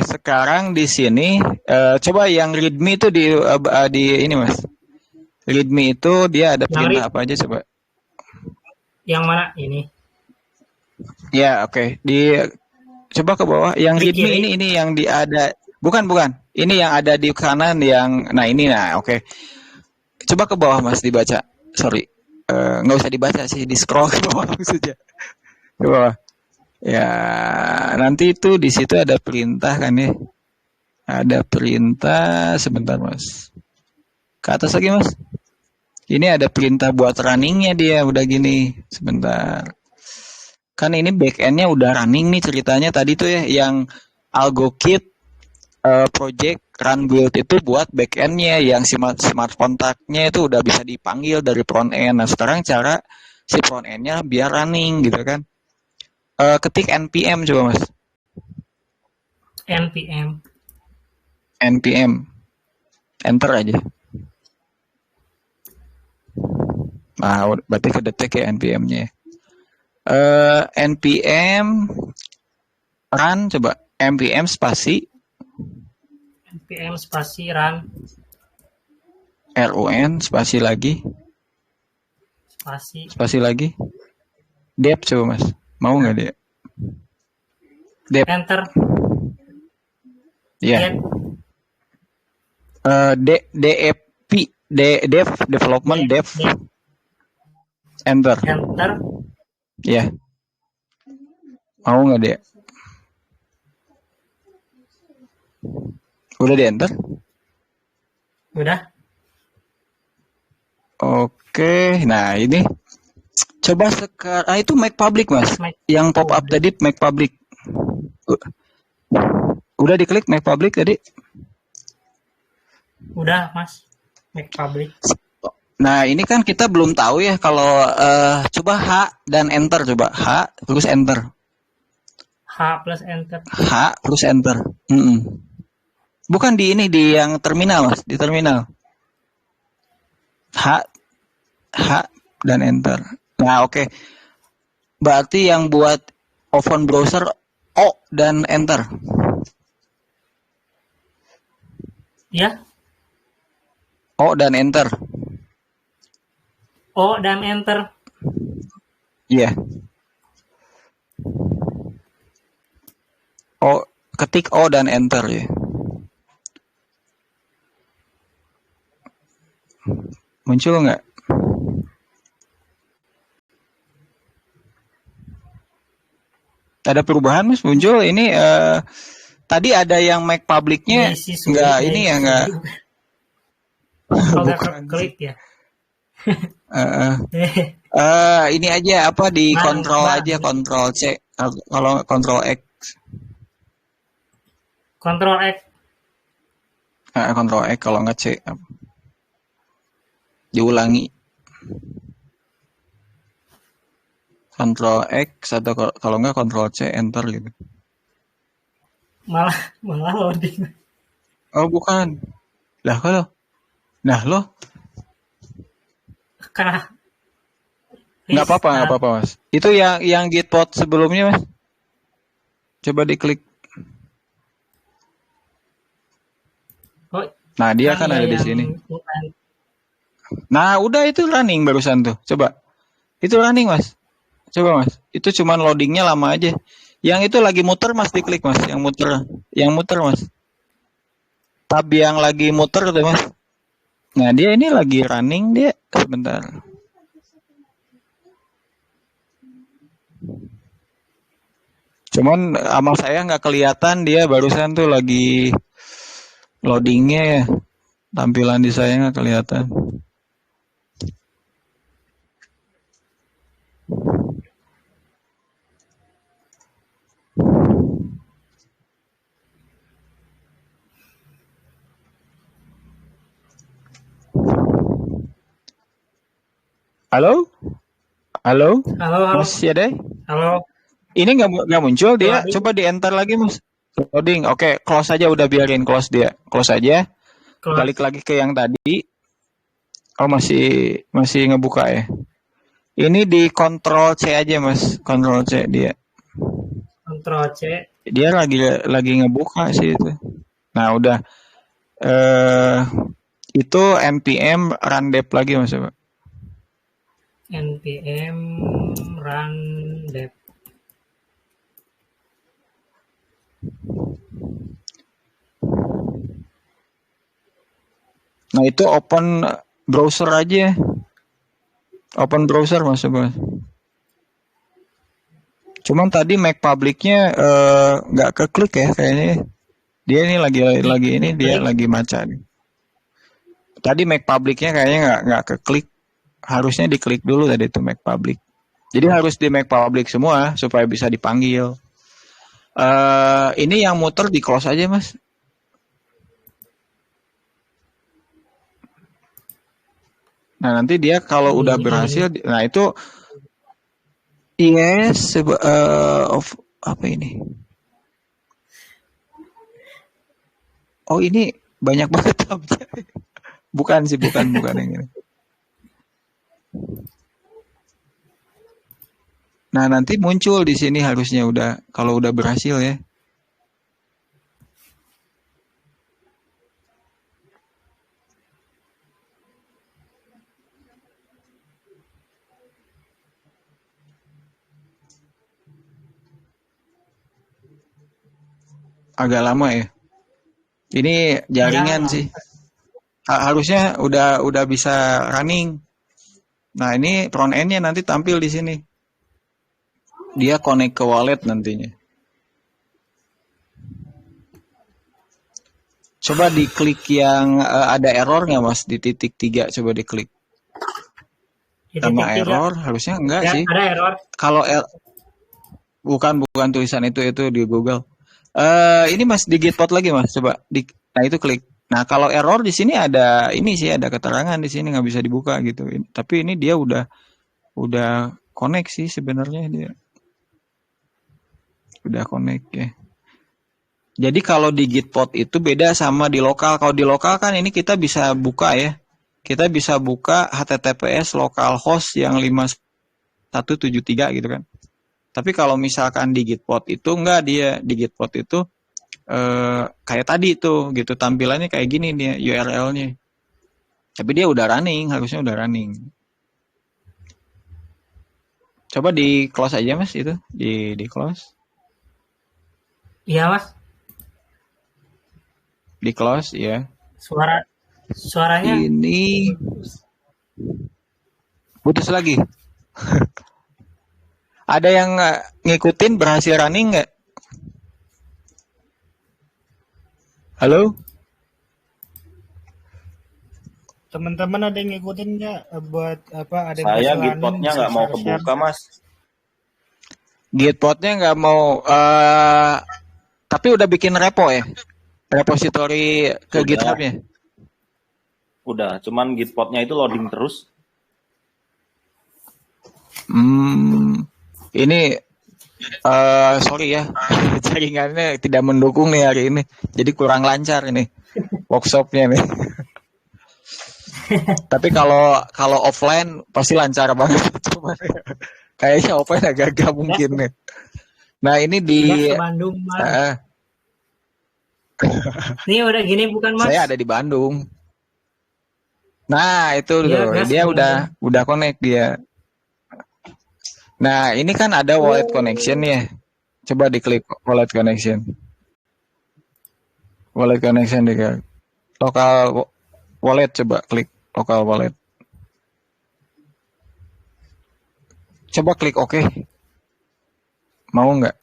Sekarang di sini coba yang readme itu di ini, Mas. Readme itu dia ada Yang perintah read, apa aja coba? yang mana ini? Ya, oke. Coba ke bawah. Yang Di readme kiri. ini yang bukan. Ini yang ada di kanan yang oke. Coba ke bawah, Mas, dibaca. Sorry. Nggak usah dibaca sih, di scroll ke bawah saja. Ke bawah. Ya, nanti itu di situ ada perintah kan ya. Ada perintah sebentar, Mas. Ke atas lagi, Mas. Ini ada perintah buat runningnya dia udah gini. Sebentar. Kan ini backendnya udah running nih ceritanya tadi tuh ya, yang AlgoKit project run build itu buat backendnya, yang smart kontaknya itu udah bisa dipanggil dari front end. Nah sekarang cara si front endnya biar running gitu kan. Ketik npm coba, Mas. npm. npm enter aja. Nah berarti kedetek ya npm-nya. npm run coba, npm spasi npm spasi run run spasi lagi lagi dep coba, Mas. Mau nggak dia? Dep. enter. Iya. Dep dev development dev enter. Iya. Mau nggak dia? Udah di enter? Udah. Oke, nah ini coba sekarang itu make public, Mas. Yang pop up tadi make public. Udah diklik make public tadi? Udah, Mas. Make public. Nah, ini kan kita belum tahu ya kalau coba H dan enter coba. H terus enter. H plus enter. H terus enter. Bukan di yang terminal, Mas, di terminal. H dan enter. Nah, oke. Berarti yang buat open browser O dan enter. Ya. O dan enter. O dan enter. Iya. O, ketik O dan enter ya. Muncul nggak? Ada perubahan, Mas? Muncul ini tadi ada yang make public-nya nggak ini ya nggak. Bukan klik ya. Ini aja apa di kontrol aja, kontrol C kalau kontrol X. Kontrol X. Kontrol X kalau nggak C. Diulangi. Kontrol X atau kalau nggak kontrol C enter gitu. Malah loading. Oh bukan. Lah kalau. Nah lo. Karena nggak apa-apa Mas. Itu yang Gitpod sebelumnya, Mas. Coba diklik. Oh, nah dia kan ada di sini. Nah udah itu running barusan tuh. Coba. Itu running, Mas. Coba, Mas. Itu cuman loadingnya lama aja. Yang itu lagi muter, Mas, diklik, Mas. Yang muter, Mas. Tab yang lagi muter tuh, Mas. Nah dia ini lagi running dia. Sebentar. Cuman sama saya nggak kelihatan dia barusan tuh lagi loadingnya ya. Tampilan di saya nggak kelihatan. Halo? Halo? Halo, halo, Mas ya deh. halo. Ini nggak muncul dia. Loading, Coba di enter lagi mas. Loading. Oke, close aja udah biarin close dia. Close aja. Balik close. lagi ke yang tadi. Oh masih ngebuka ya. Ini di Ctrl C aja mas. Ctrl C dia. Ctrl C. Dia lagi ngebuka sih itu. Nah udah. Itu npm run dev lagi mas Pak. npm run dev. Nah itu open browser aja. Open browser mas Pak. Cuman tadi Mac public-nya nggak keklik ya kayaknya. Dia ini lagi ini dia lagi maca nih. Tadi Mac public-nya kayaknya nggak keklik. Harusnya diklik dulu tadi itu Mac public. Jadi harus di Mac public semua supaya bisa dipanggil. Ini yang muter di close aja mas. Nah nanti dia kalau udah berhasil, nah itu yes of apa ini? Oh ini banyak banget tabnya. Bukan sih, bukan yang ini. Nah nanti muncul di sini harusnya udah kalau udah berhasil ya. Agak lama ya. Ini jaringan sih. Harusnya udah bisa running. Nah ini front end-nya nanti tampil di sini. Dia connect ke wallet nantinya. Coba diklik yang ada error nggak mas di titik 3, coba diklik. Sama error harusnya enggak ya, sih. Ada error. Kalau bukan tulisan itu di Google. Ini mas di Gitpod lagi mas, coba nah itu klik. Nah kalau error di sini ada ini sih ada keterangan di sini nggak bisa dibuka gitu. Tapi ini dia udah connect sih sebenarnya dia. Udah connect ya. Jadi kalau di Gitpod itu beda sama di lokal. Kalau di lokal kan ini kita bisa buka ya. Kita bisa buka HTTPS localhost yang 5173 gitu kan. Tapi kalau misalkan di Gitpod itu enggak, dia di Gitpod itu kayak tadi tuh gitu tampilannya kayak gini dia URL-nya. Tapi dia udah running, harusnya udah running. Coba di close aja mas itu, di close. Iya mas. Di close ya. Suaranya ini putus lagi. Ada yang ngikutin berhasil running nggak? Halo? Teman-teman ada yang ngikutin nggak buat apa? Ada yang Saya berhasil running, Gitpodnya bisa nggak mau share-share. kebuka mas. Gitpodnya nggak mau, tapi udah bikin repo ya? Repository ke Udah. GitHub-nya? Udah, cuman Gitpodnya itu loading terus. Ini sorry ya, jaringannya tidak mendukung nih hari ini, jadi kurang lancar ini workshopnya nih. Tapi kalau offline pasti lancar banget, cuman kayaknya offline agak mungkin nih. Nah ini di ke Bandung mas. Ini udah gini bukan mas? Saya ada di Bandung. Nah itu Iya, tuh, gas dia ke udah connect dia. Nah ini kan ada wallet connection ya. Coba diklik wallet connection. Wallet connection diklik. Local wallet, coba klik local wallet. Coba klik oke. Mau nggak?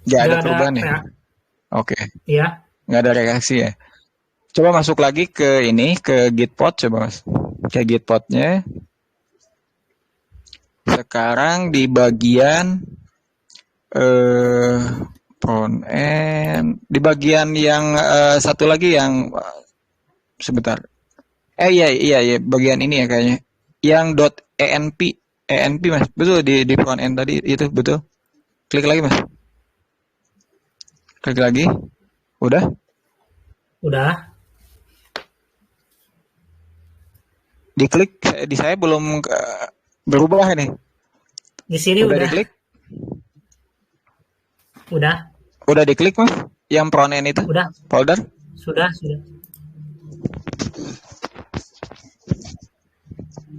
Nggak ada perubahan ya? Oke. Iya. Nggak ada reaksi ya? Coba masuk lagi ke ini, ke Gitpod coba mas. Ke Gitpodnya. Sekarang di bagian front end, di bagian yang satu lagi yang sebentar, Iya bagian ini ya kayaknya. Yang .enp Mas. Betul di front end tadi itu betul. Klik lagi Mas. Klik lagi. Udah? Udah. Diklik di saya belum berubah ini. Di sini Udah udah. diklik? Udah. Udah diklik Mas? Yang front end itu? Udah. Folder? Sudah.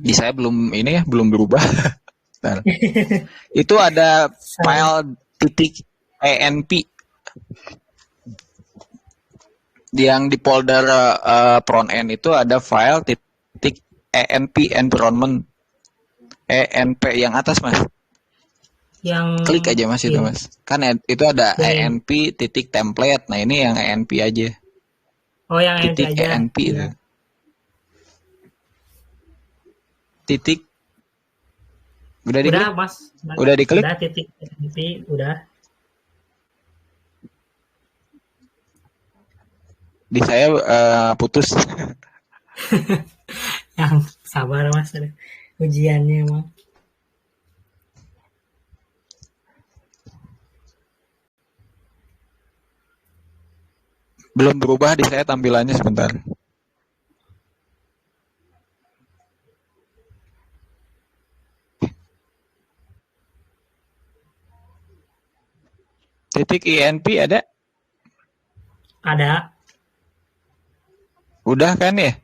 Di saya belum ini ya, belum berubah. Bentar. Itu ada file .enp yang di folder front end itu ada file .enp environment enp yang atas Mas. Yang Klik aja Mas itu ini. Mas. Kan itu ada Yang- enp .template. Nah, ini yang enp aja. Oh, yang NP aja. .enp itu. Iya. Titik. Udah diklik? Udah, Mas. Udah diklik? Udah titik NP, udah. Di saya putus. Yang sabar, Mas. Ada ujiannya emang. Belum berubah di saya tampilannya sebentar. Titik .enp ada? Ada. Udah kan ya?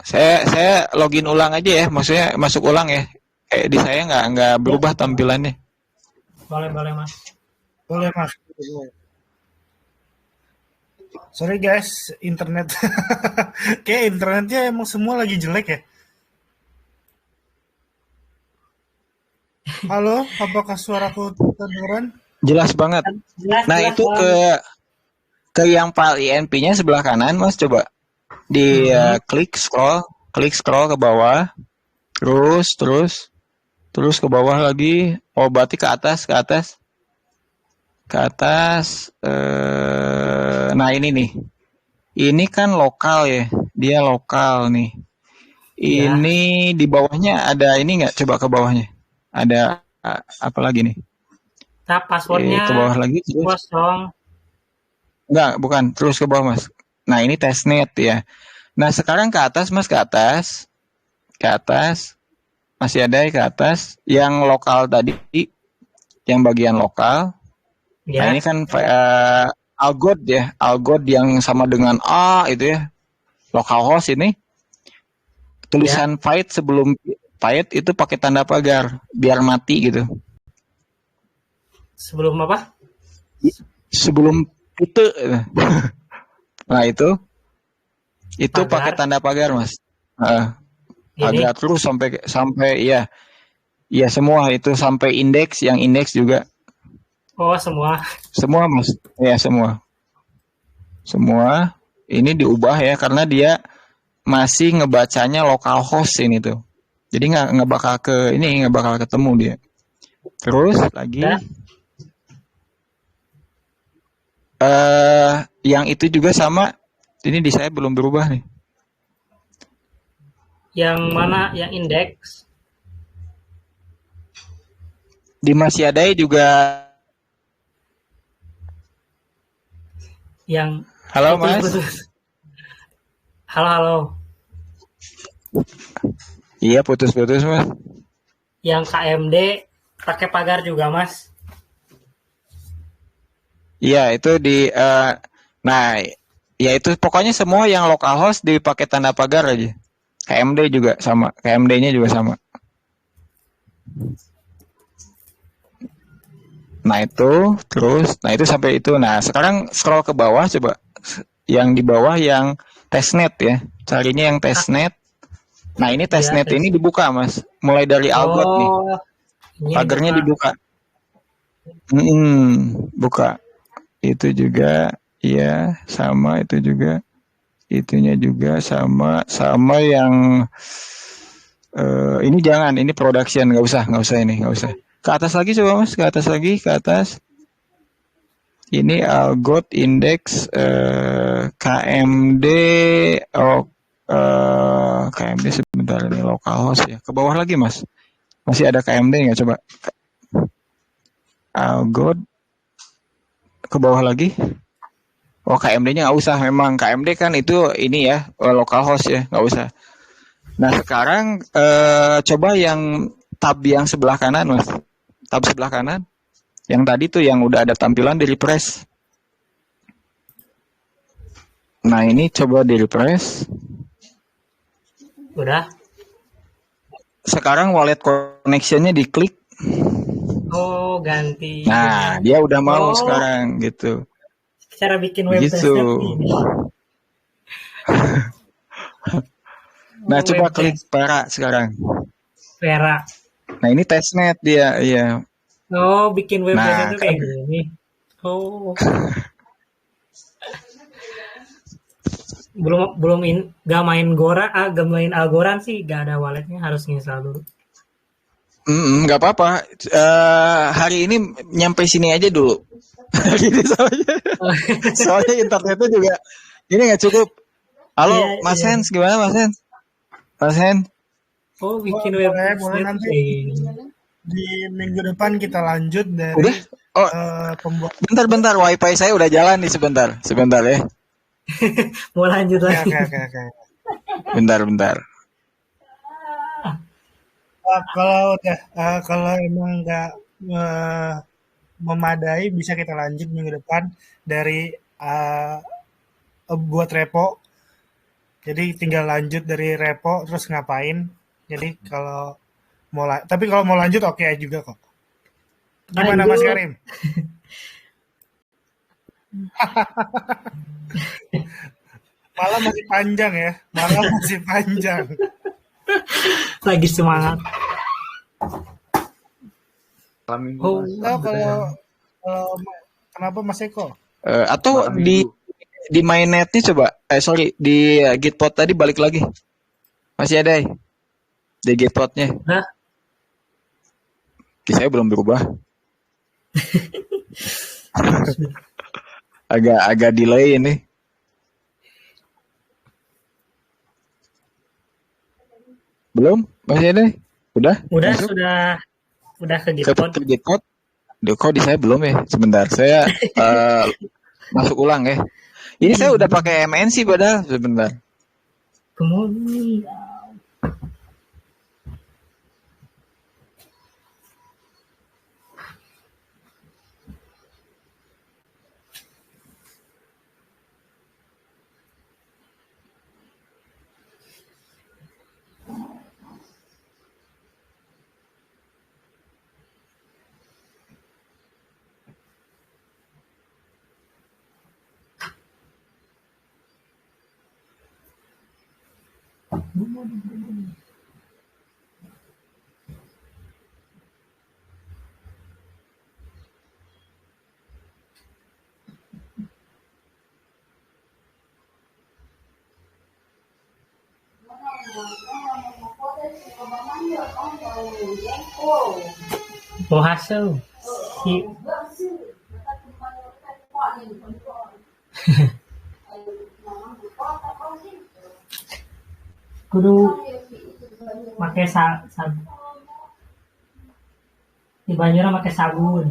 Saya login ulang aja ya, maksudnya masuk ulang ya. Di saya nggak berubah tampilannya. Boleh, Mas. Boleh Mas. Sorry guys, internet. Kayak internetnya emang semua lagi jelek ya. Halo, apakah suaraku terdengar? Jelas banget. Jelas, Nah, jelas, itu Bang. ke yang file INP-nya sebelah kanan, Mas, coba. Di klik scroll ke bawah. Terus ke bawah lagi. Oh, berarti ke atas. Nah, ini nih. Ini kan lokal ya. Dia lokal nih. Ya. Ini di bawahnya ada ini nggak? Coba ke bawahnya. Ada apa lagi nih? Tap passwordnya Ke bawah lagi terus. kosong. Enggak, bukan. Terus ke bawah, Mas. Nah, ini testnet ya. Nah, sekarang ke atas, Mas, ke atas. Masih ada ke atas. Yang lokal tadi. Yang bagian lokal. Ya. Nah, ini kan algod ya. Algod yang sama dengan A itu ya. Localhost ini. Tulisan fight sebelum fight itu pakai tanda pagar. Biar mati gitu. Sebelum apa? Sebelum itu. Nah, itu Pagar. pakai tanda pagar, Mas. Ini. Pagar terus sampai ya. Ya semua itu sampai indeks, yang indeks juga. Oh, semua. Semua, Mas. Ya, semua. Semua ini diubah ya karena dia masih ngebacanya localhost ini tuh. Jadi nggak bakal ketemu dia. Terus lagi yang itu juga sama. Ini di saya belum berubah nih. Yang mana? Yang indeks? Di Masih Adai juga. Yang Halo, Mas. putus. Halo. Iya, putus-putus, Mas. Yang KMD pakai pagar juga, Mas. Iya, itu nah, ya itu pokoknya semua yang localhost dipakai tanda pagar aja. KMD juga sama, KMD-nya juga sama. Nah, itu sampai itu. Nah, sekarang scroll ke bawah coba. Yang di bawah yang testnet ya. Carinya yang testnet. Nah, ini testnet ini dibuka, Mas. Mulai dari algot nih. Pagarnya dibuka. Buka. Itu juga ya sama, itu juga. Itunya juga sama yang ini jangan, ini production, nggak usah ini, nggak usah. Ke atas lagi coba, Mas, ke atas. Ini algot index KMD. Ke bawah lagi, Mas. Masih ada KMD nggak coba? God. Ke bawah lagi. Oh, KMD-nya nggak usah. Memang KMD kan itu ini ya, localhost ya, nggak usah. Nah, sekarang coba yang tab yang sebelah kanan, Mas. Tab sebelah kanan. Yang tadi tuh yang udah ada tampilan di refresh. Nah, ini coba di refresh. Udah. Sekarang wallet connection-nya diklik. Oh, ganti. Nah, dia udah mau Oh. sekarang gitu. Cara bikin web Begitu. testnet ini. Nah, Oh, coba web klik test. Vera sekarang. Vera. Nah, ini testnet dia, iya. Oh, bikin web Nah, testnet tuh kayak kan. gini. Oh. Gak main Algorand sih, gak ada walletnya, harus install dulu. Nggak apa-apa. Hari ini nyampe sini aja dulu. Gini soalnya internetnya juga ini nggak cukup. Halo, Iya, Mas iya. Hens, gimana Mas Hens? Mas Hens? Oh, bikin Boleh, web boleh testnet nanti. kayak gini. Di minggu depan kita lanjut dari Udah? Oh, pembuat. bentar. Wifi saya udah jalan nih sebentar ya. Mau lanjut Oke, lagi. oke. Bentar. Kalau emang nggak memadai, bisa kita lanjut minggu depan dari buat repo. Jadi tinggal lanjut dari repo terus ngapain. Jadi kalau tapi kalau mau lanjut oke juga kok. Gimana Mas Lanjut. Karim? Malam masih panjang ya. Lagi semangat. Oh, Kalau kenapa Mas Eko? Atau di mainnetnya coba. Di Gitpod tadi balik lagi. Masih ada di Gitpodnya. Hah? Saya belum berubah. agak delay ini. Belum? Masih ada? Udah? Udah, Masuk? udah ke Ke Gitpod. Gitpod? Kok di saya belum ya? Sebentar, saya masuk ulang ya. Ini saya udah pakai MNC padahal sebentar. Kemudian mau hasil. Kudu pakai sabun. Di banjurnya pakai sabun.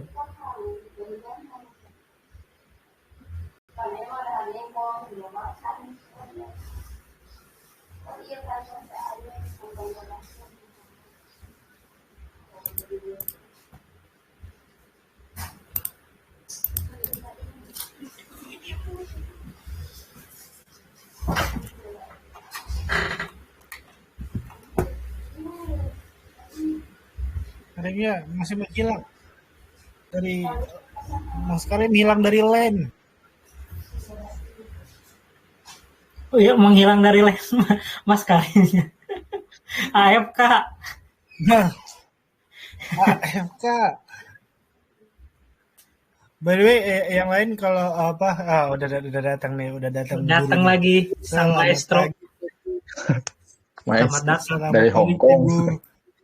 Karimnya masih menghilang dari Mas Karim hilang dari LAN. Oh iya, menghilang dari les Mas Karimnya. AFK. Nah, AFK. By the way, yang lain kalau udah datang nih, Datang lagi sang maestro. Selamat datang dari Hong Kong.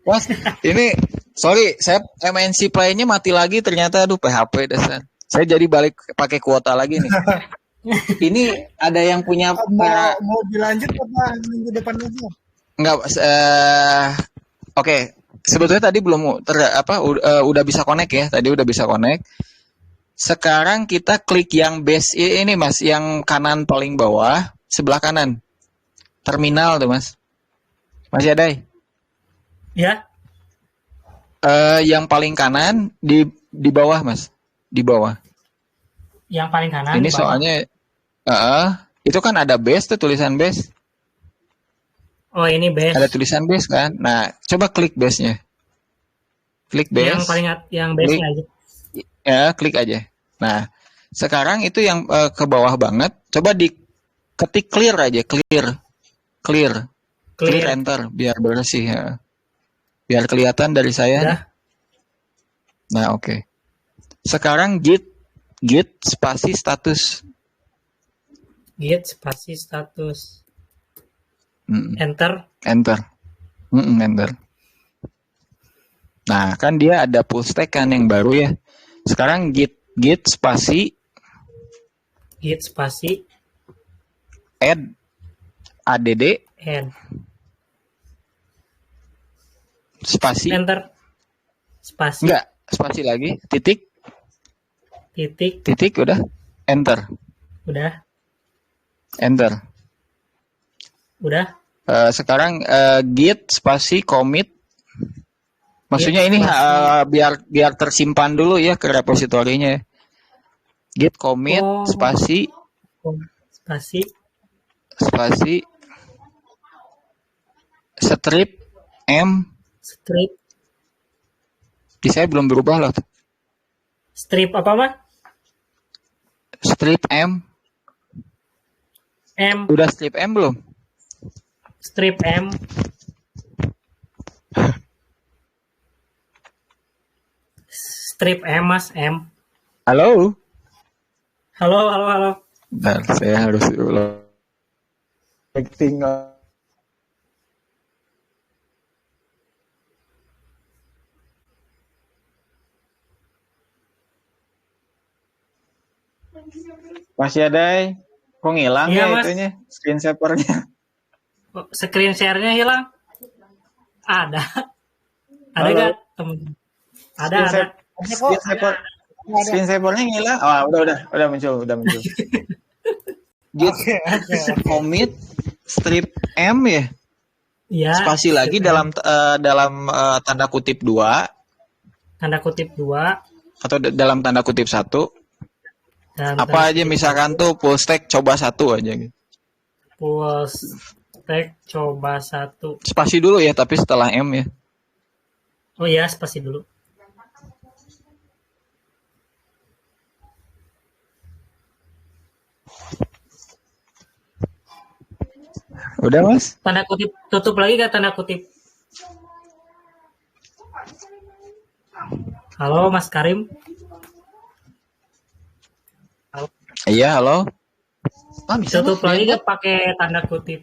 Mas, ini sorry, saya MNC Play-nya mati lagi ternyata. Aduh, PHP dasar. Saya jadi balik pakai kuota lagi nih. Ini ada yang punya mau dilanjut apa minggu depan aja? Enggak, Oke, sebetulnya tadi belum udah bisa connect ya. Tadi udah bisa connect. Sekarang kita klik yang base ini Mas, yang kanan paling bawah, sebelah kanan. Terminal tuh Mas. Masih ada? Ya, Yang paling kanan di bawah Mas. Di bawah. yang paling kanan. Ini di bawah. soalnya itu kan ada base tuh, tulisan base. Oh, ini base. Ada tulisan base kan. Nah, coba klik base-nya. Klik base. Yang base-nya aja. Ya, klik aja. Nah, sekarang itu yang ke bawah banget. Coba diketik clear aja, clear enter biar bersih ya. Biar kelihatan dari saya. Udah. Nah, oke. Sekarang git spasi status. Git spasi status. Mm, Enter. Enter. Enter. Nah, kan dia ada full stack kan yang baru ya. Sekarang git spasi add spasi enter spasi enggak spasi lagi titik udah enter sekarang git spasi commit maksudnya Git ini spasi. biar tersimpan dulu ya ke repositorinya. Git commit spasi strip m di saya belum berubah loh. Strip apa mah? Strip M. Udah strip M belum? Strip M. Strip M Mas M. Halo. Halo. Bentar, saya harus ulang. Tinggal. Masih ada? Kok ngilang Iya, ya Mas. itunya? Screen savernya. Oh, screen share-nya hilang. Ada. Ada Halo. gak temen? Ada. Screen savernya ngilang. Udah muncul. Git commit strip M ya. Iya. Spasi lagi dalam tanda kutip 2 Tanda kutip 2. atau dalam tanda kutip 1. Dan Apa aja misalkan tuh full stack coba 1 aja gitu. full stack coba 1. Spasi dulu ya tapi setelah M ya. Oh iya, spasi dulu. Udah Mas? Tanda kutip tutup lagi gak tanda kutip? Halo Mas Karim. Iya halo. Bisa Tutup Mas, lagi ya? gak pakai tanda kutip?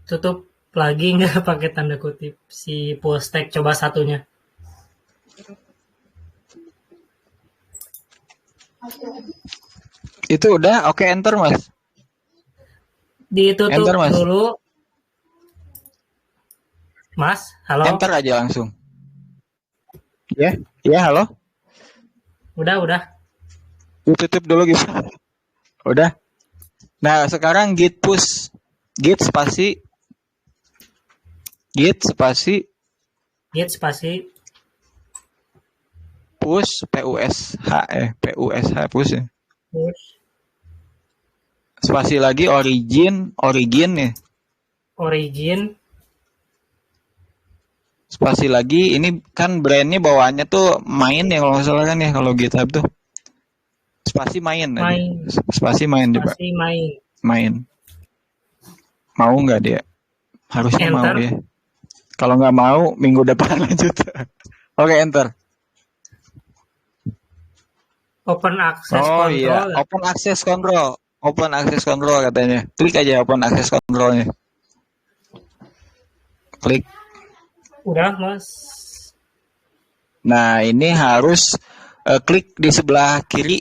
Tutup lagi nggak pakai tanda kutip si full stack coba 1-nya. Itu udah oke enter Mas. Ditutup Enter, Mas. dulu. Mas, halo. Enter aja langsung. Ya, halo. Udah. Tutup dulu gitu. Udah. Nah, sekarang git push. Git spasi push push push ya. Push Spasi lagi origin ya. origin Spasi lagi ini kan brandnya bawaannya tuh main ya kalau nggak salah kan ya kalau GitHub tuh. Spasi main. Spasi main coba. spasi main. Main. Mau nggak dia? Harusnya Enter. mau ya. Kalau nggak mau minggu depan lanjut. Oke enter. Open access Oh control. iya, open access control katanya. Klik aja open access controlnya. Klik. Udah Mas. Nah ini harus klik di sebelah kiri.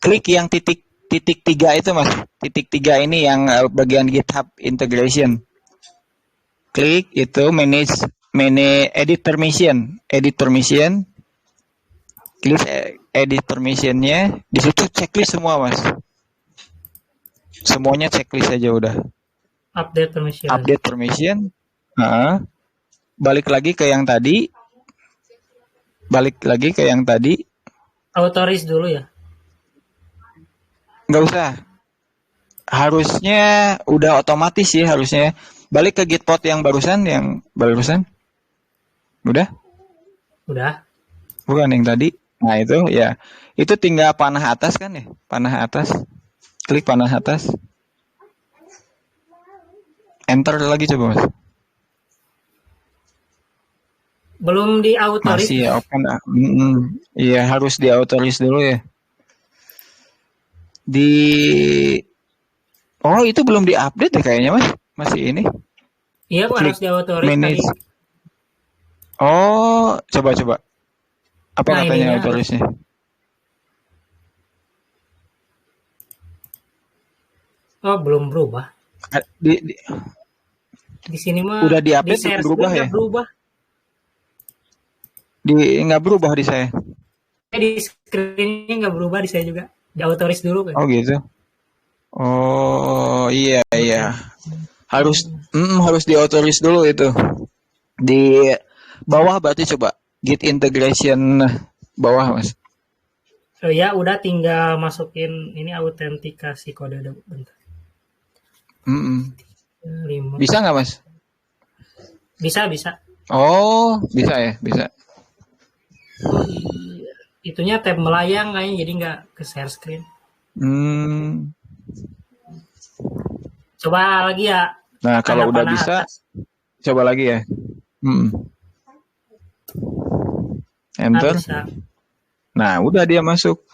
klik yang titik 3 itu mas. Titik 3 ini yang bagian GitHub integration. Klik itu manage edit permission. Klik edit permissionnya. Di situ checklist semua mas. Semuanya checklist aja udah. Update permission. Update permission. Balik lagi ke yang tadi. Authorize dulu ya. Nggak usah. Harusnya udah otomatis sih harusnya. Balik ke Gitpod yang barusan. Udah? Udah. Bukan yang tadi. Nah itu ya. Itu tinggal panah atas kan ya? Panah atas. Klik panah atas. Enter lagi coba mas. Belum di authorize. Masih ya open. Iya harus di authorize dulu ya. Oh itu belum diupdate ya kayaknya mas. Masih ini. Iya, Pak, harus di authorize manage. tadi. Oh, coba. Apa Nah, katanya ininya authorize-nya? Oh, belum berubah. Di sini mah Udah di-update, di share belum berubah screen ya? nggak berubah. Nggak berubah di saya. Di screen-nya nggak berubah di saya juga. Di authorize dulu kan. Oh gitu. Oh iya. Harus di authorize dulu itu. Di bawah berarti coba Git integration bawah mas. Oh ya, udah tinggal masukin ini autentikasi kode dulu. Bentar. 5. Bisa nggak mas? Bisa. Oh bisa ya, bisa. Oh, iya. Itunya tab melayang kayaknya jadi nggak ke share screen. Coba lagi ya. Nah kalau udah Panah bisa, atas. coba lagi ya. Enter. Bisa. Nah udah dia masuk.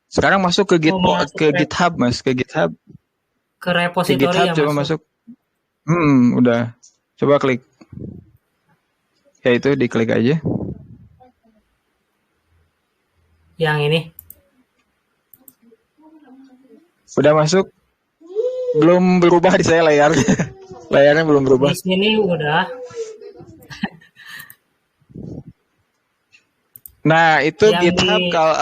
Sekarang masuk ke masuk ke GitHub mas, ke GitHub. Ke Ke repository GitHub ya coba masuk. Udah. Coba klik. Ya itu diklik aja. Yang ini. Udah masuk. Belum berubah di saya layarnya. Layarnya belum berubah. Di sini udah. Nah, itu Yang GitHub di- kalau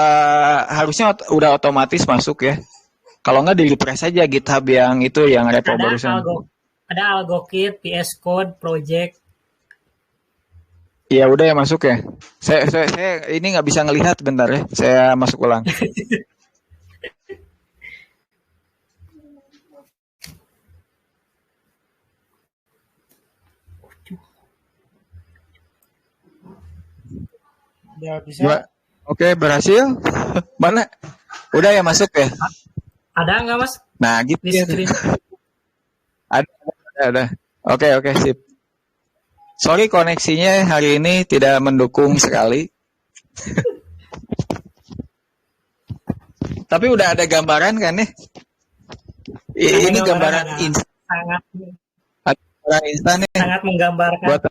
harusnya udah otomatis masuk ya. Kalau nggak di refresh aja GitHub yang itu yang repo barusan. Ada AlgoKit, VS Code, Project. Iya udah ya masuk ya. Saya ini nggak bisa ngelihat bentar ya. Saya masuk ulang. Udah bisa. Coba. Oke berhasil. Mana? Udah ya masuk ya. Ada nggak, Mas? Nah gitu Di ya. screen. Ada. Oke sip. Sorry koneksinya hari ini tidak mendukung sekali. Tapi udah ada gambaran kan nih? Ini gambaran ada. instan. Sangat Gambaran instan nih. sangat menggambarkan. Buat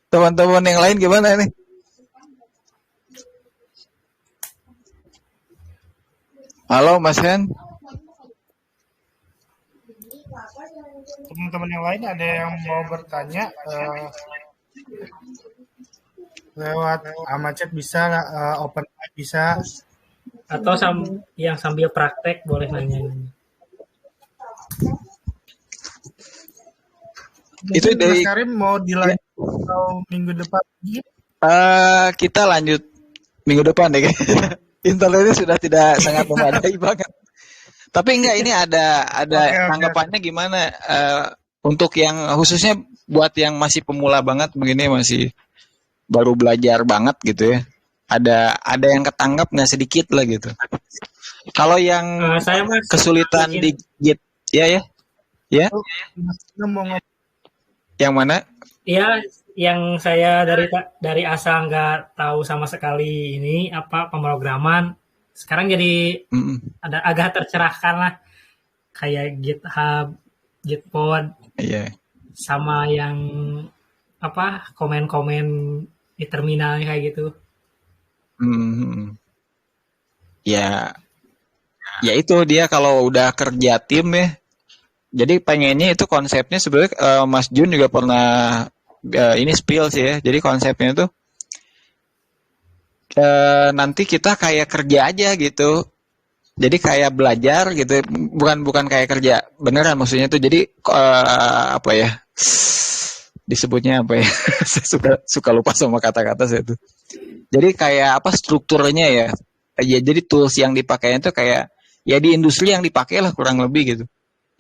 teman-teman yang lain gimana nih? Halo Mas Hen. Teman-teman yang lain ada yang mau bertanya lewat Amacet bisa, open mic bisa. Atau yang sambil praktek boleh nanya. Itu Mungkin dari Mas Karim mau dilanjut atau minggu depan lagi? kita lanjut minggu depan deh. Internetnya sudah tidak sangat memadai banget. Tapi enggak ini ada Oke. tanggapannya gimana untuk yang khususnya buat yang masih pemula banget begini masih baru belajar banget gitu ya. Ada yang ketanggap nggak sedikit lah gitu. Kalau yang Saya Mas kesulitan di Git ya. Mas mau ngomong Yang mana? ya yang saya dari asal nggak tahu sama sekali ini apa pemrograman. Sekarang jadi ada agak tercerahkan lah kayak GitHub, Gitpod Iya. sama yang apa komen-komen di terminalnya kayak gitu. Ya, ya itu dia kalau udah kerja tim ya. Jadi pengennya itu konsepnya sebenarnya Mas Jun juga pernah ini spill sih ya. Jadi konsepnya tuh nanti kita kayak kerja aja gitu. Jadi kayak belajar gitu, bukan kayak kerja beneran maksudnya tuh. Jadi apa ya? Disebutnya apa ya? Saya suka lupa sama kata-kata saya tuh. Jadi kayak apa strukturnya ya? Ya jadi tools yang dipakainya tuh kayak ya di industri yang dipakai lah kurang lebih gitu.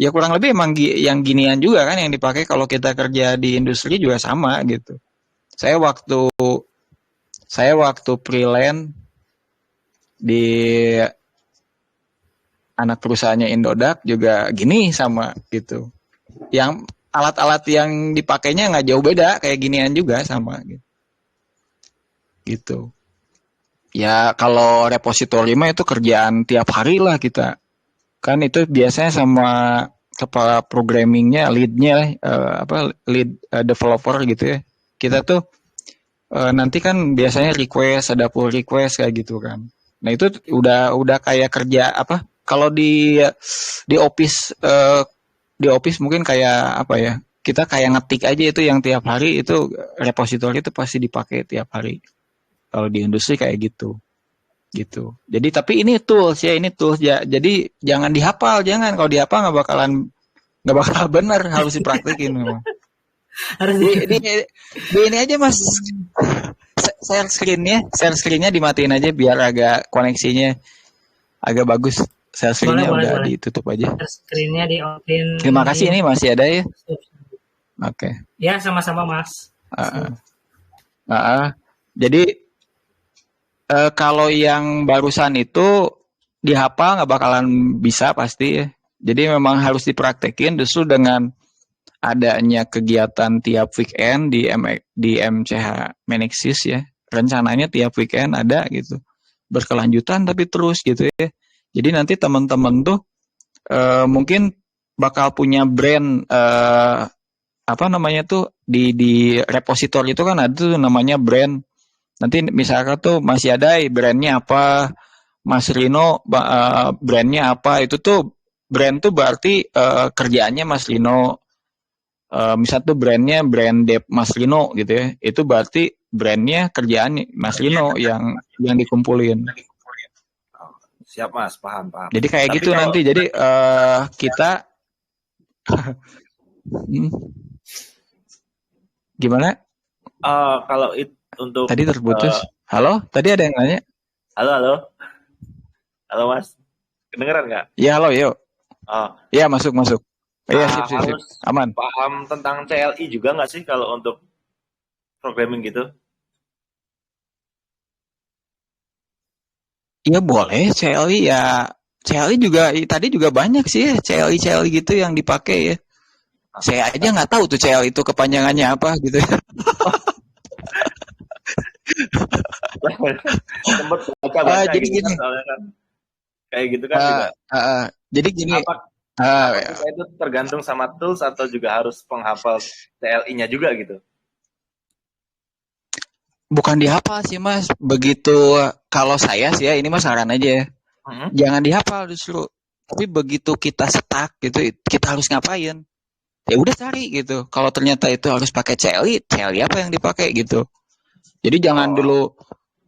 Ya kurang lebih emang yang ginian juga kan yang dipakai kalau kita kerja di industri juga sama gitu. Saya waktu freelance di anak perusahaannya Indodax juga gini sama gitu. Yang alat-alat yang dipakainya nggak jauh beda kayak ginian juga sama gitu. Gitu. Ya kalau repositori mah itu kerjaan tiap hari lah kita. Kan itu biasanya sama kepala programmingnya, leadnya, lead developer gitu ya. Kita tuh nanti kan biasanya request, ada pull request kayak gitu kan. Nah itu udah kayak kerja apa? Kalau di office mungkin kayak apa ya? Kita kayak ngetik aja itu yang tiap hari itu repositori itu pasti dipakai tiap hari. Kalau di industri kayak gitu. Jadi tapi ini tools ya. Jadi jangan dihafal, jangan. Kalau dihafal nggak bakal benar, harus dipraktekin memang. Harus Di ini aja Mas. Share screen-nya dimatiin aja biar agak koneksinya agak bagus. Share screen-nya udah boleh. Ditutup aja. Screen-nya di-open. Terima kasih, ini masih ada ya. Oke. Ya, sama-sama Mas. Jadi kalau yang barusan itu dihafal nggak bakalan bisa pasti ya. Jadi memang harus dipraktekin justru dengan adanya kegiatan tiap weekend di MCH Menexis ya. Rencananya tiap weekend ada gitu. Berkelanjutan tapi terus gitu ya. Jadi nanti teman-teman tuh mungkin bakal punya brand apa namanya tuh di repositori itu kan ada tuh namanya brand. Nanti misalkan tuh masih ada brandnya apa, Mas Rino brandnya apa, itu tuh brand tuh berarti kerjaannya Mas Rino. Misal tuh brandnya brand Dev Mas Rino gitu ya, itu berarti brandnya kerjaan Mas Rino yang dikumpulin. Siap Mas, paham. Jadi kayak tapi gitu nanti, jadi kita gimana? Kalau untuk tadi terputus. Halo, tadi ada yang nanya. Halo Mas, kedengeran nggak? Iya halo, yuk. Iya masuk. Iya sip. Aman. Paham tentang CLI juga nggak sih kalau untuk programming gitu? Iya boleh, CLI juga tadi juga banyak sih ya, CLI gitu yang dipakai ya. Saya aja nggak tahu tuh CLI itu kepanjangannya apa gitu. Sempat baca jadi gitu gini. Kan, kayak gitu kan juga. Jadi gini. Apakah itu tergantung sama tools atau juga harus penghafal CLI-nya juga gitu? Bukan dihafal sih Mas. Begitu kalau saya sih ya, ini Mas saran aja ya. Jangan dihafal justru. Tapi begitu kita stuck gitu, kita harus ngapain? Ya udah cari gitu. Kalau ternyata itu harus pakai CLI apa yang dipakai gitu. Jadi jangan dulu,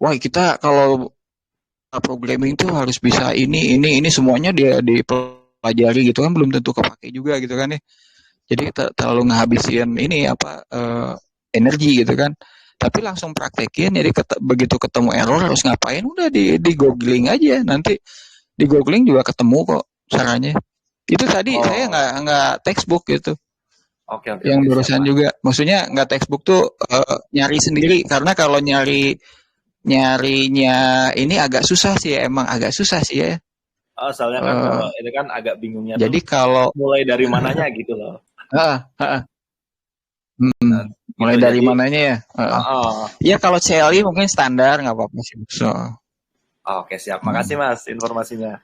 wah kita kalau programming tuh harus bisa ini semuanya dia dipelajari gitu kan, belum tentu kepake juga gitu kan ya. Jadi terlalu ngehabisin ini energi gitu kan. Tapi langsung praktekin, jadi begitu ketemu error harus ngapain, udah di googling aja, nanti di googling juga ketemu kok caranya. Itu tadi saya nggak textbook gitu. Oke, yang barusan juga, maksudnya nggak textbook tuh nyari sendiri, karena kalau nyarinya ini agak susah sih ya, emang agak susah sih ya. Soalnya kan kalau ini kan agak bingungnya. Jadi kalau mulai dari mananya gitu loh. Mulai gitu, dari mananya ya? Ya kalau CLI mungkin standar nggak apa-apa sih. Oke siap, makasih Mas informasinya.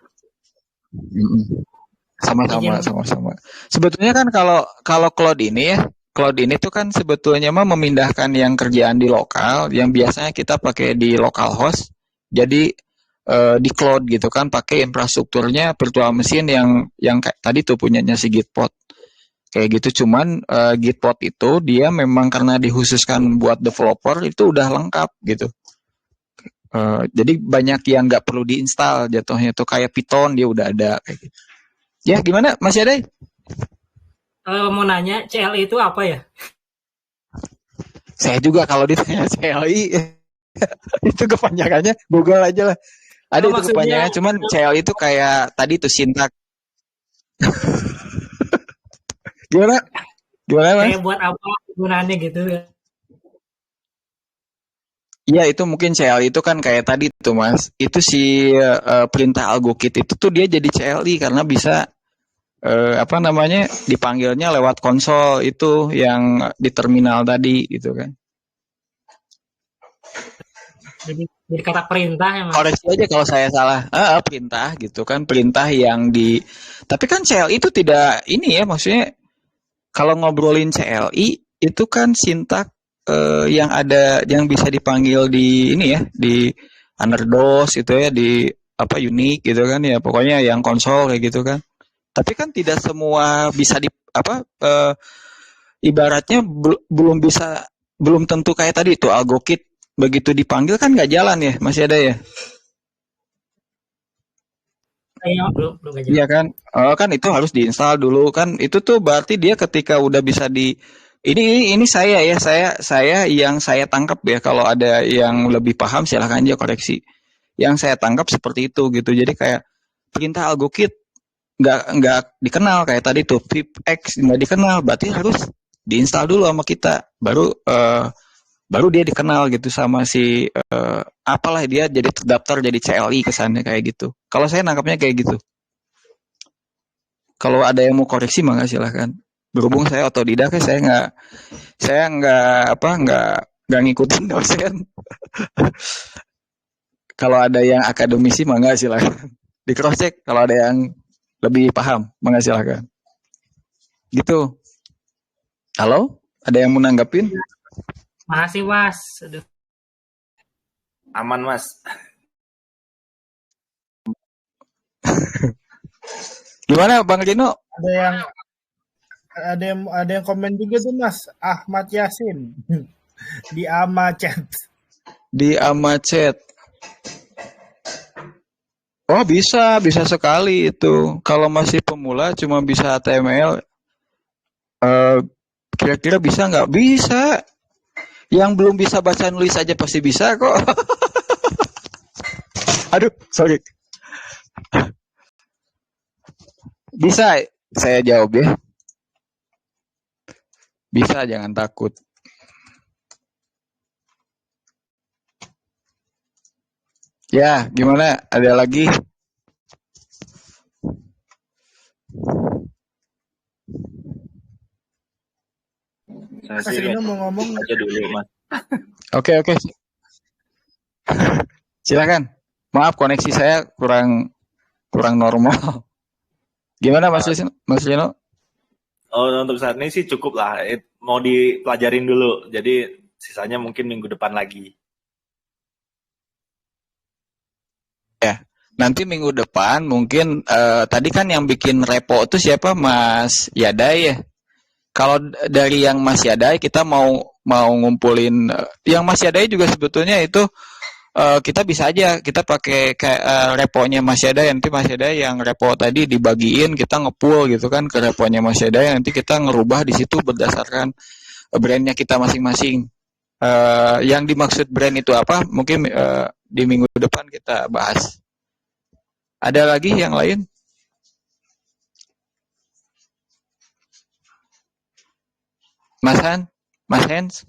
Sama-sama. Sebetulnya kan kalau cloud ini tuh kan sebetulnya mah memindahkan yang kerjaan di lokal, yang biasanya kita pakai di local host, jadi di cloud gitu kan, pakai infrastrukturnya virtual machine yang kayak tadi tuh punyanya si Gitpod. Kayak gitu, cuman Gitpod itu dia memang karena dikhususkan buat developer itu udah lengkap gitu. Jadi banyak yang nggak perlu diinstal jatuhnya tuh, kayak Python dia udah ada kayak gitu. Ya gimana Mas Yadai? Mau nanya CLI itu apa ya? Saya juga kalau ditanya CLI itu kepanjangannya Google aja lah. Ada itu Maksudnya kepanjangannya, cuman CLI itu kayak tadi tuh sintak. Gimana? Gimana Mas? kayak buat apa gunanya gitu ya? Iya itu mungkin CLI itu kan kayak tadi tuh Mas. Itu si perintah AlgoKit itu tuh dia jadi CLI karena bisa apa namanya dipanggilnya lewat konsol itu yang di terminal tadi gitu kan. Jadi kata perintah ya Mas. Koreksi aja kalau saya salah. Perintah gitu kan, perintah yang di. Tapi kan CLI itu tidak ini ya, maksudnya kalau ngobrolin CLI itu kan sintak yang ada yang bisa dipanggil di ini ya, di underDOS itu ya, di apa Unix gitu kan ya, pokoknya yang konsol kayak gitu kan. Tapi kan tidak semua bisa di apa ibaratnya belum tentu kayak tadi itu AlgoKit begitu dipanggil kan nggak jalan ya, masih ada ya. Belum aja. Iya kan, kan itu harus diinstal dulu kan. Itu tuh berarti dia ketika udah bisa di ini saya ya, saya yang saya tangkap ya. Kalau ada yang lebih paham silahkan aja koreksi. Yang saya tangkap seperti itu gitu. Jadi kayak perintah AlgoKit nggak dikenal kayak tadi tuh pipx nggak dikenal, berarti harus diinstal dulu sama kita baru dia dikenal gitu sama si apalah dia jadi terdaftar jadi CLI kesannya kayak gitu. Kalau saya nangkapnya kayak gitu. Kalau ada yang mau koreksi maka silahkan. Berhubung saya otodidak ya, saya nggak ngikutin dosen. Kalau ada yang akademisi maka silahkan di cross check. Kalau ada yang lebih paham maka silahkan. Gitu. Halo, ada yang mau nanggapin? Makasih Mas. Aduh. Aman Mas. Gimana Bang Rino? Ada yang komen juga tuh Mas, Ahmad Yasin di Amacet. Di Amacet. Oh bisa sekali itu. Kalau masih pemula cuma bisa HTML, kira-kira bisa nggak? Bisa. Yang belum bisa baca nulis aja pasti bisa kok. Aduh, sorry. Bisa, saya jawab ya. Bisa, jangan takut. Ya, gimana? Ada lagi? Saya Mas sih Rino mau ngomong aja dulu Mas. Oke. Silakan. Maaf koneksi saya kurang normal. Gimana Mas Lino? Oh, untuk saat ini sih cukup lah. Mau dipelajarin dulu. Jadi sisanya mungkin minggu depan lagi. Ya, nanti minggu depan mungkin tadi kan yang bikin repo itu siapa Mas Yadai ya? Kalau dari yang Mas Yadai kita mau ngumpulin yang Mas Yadai juga sebetulnya itu kita bisa aja kita pakai kayak reponya Mas Yadai, nanti Mas Yadai yang repo tadi dibagiin kita ngepool gitu kan ke reponya Mas Yadai, nanti kita ngerubah di situ berdasarkan brandnya kita masing-masing. Yang dimaksud brand itu apa? Mungkin di minggu depan kita bahas. Ada lagi yang lain? Mas Hans?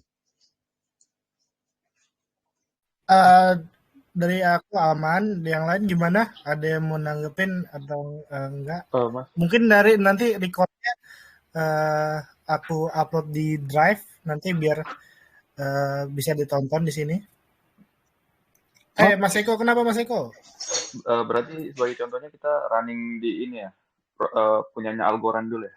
Dari aku aman, yang lain gimana? Ada yang mau nanggepin atau enggak? Mas. Mungkin dari nanti recordnya aku upload di Drive nanti biar bisa ditonton di sini. Mas Eko, kenapa Mas Eko? Berarti sebagai contohnya kita running di ini ya, punyanya Algorand dulu ya.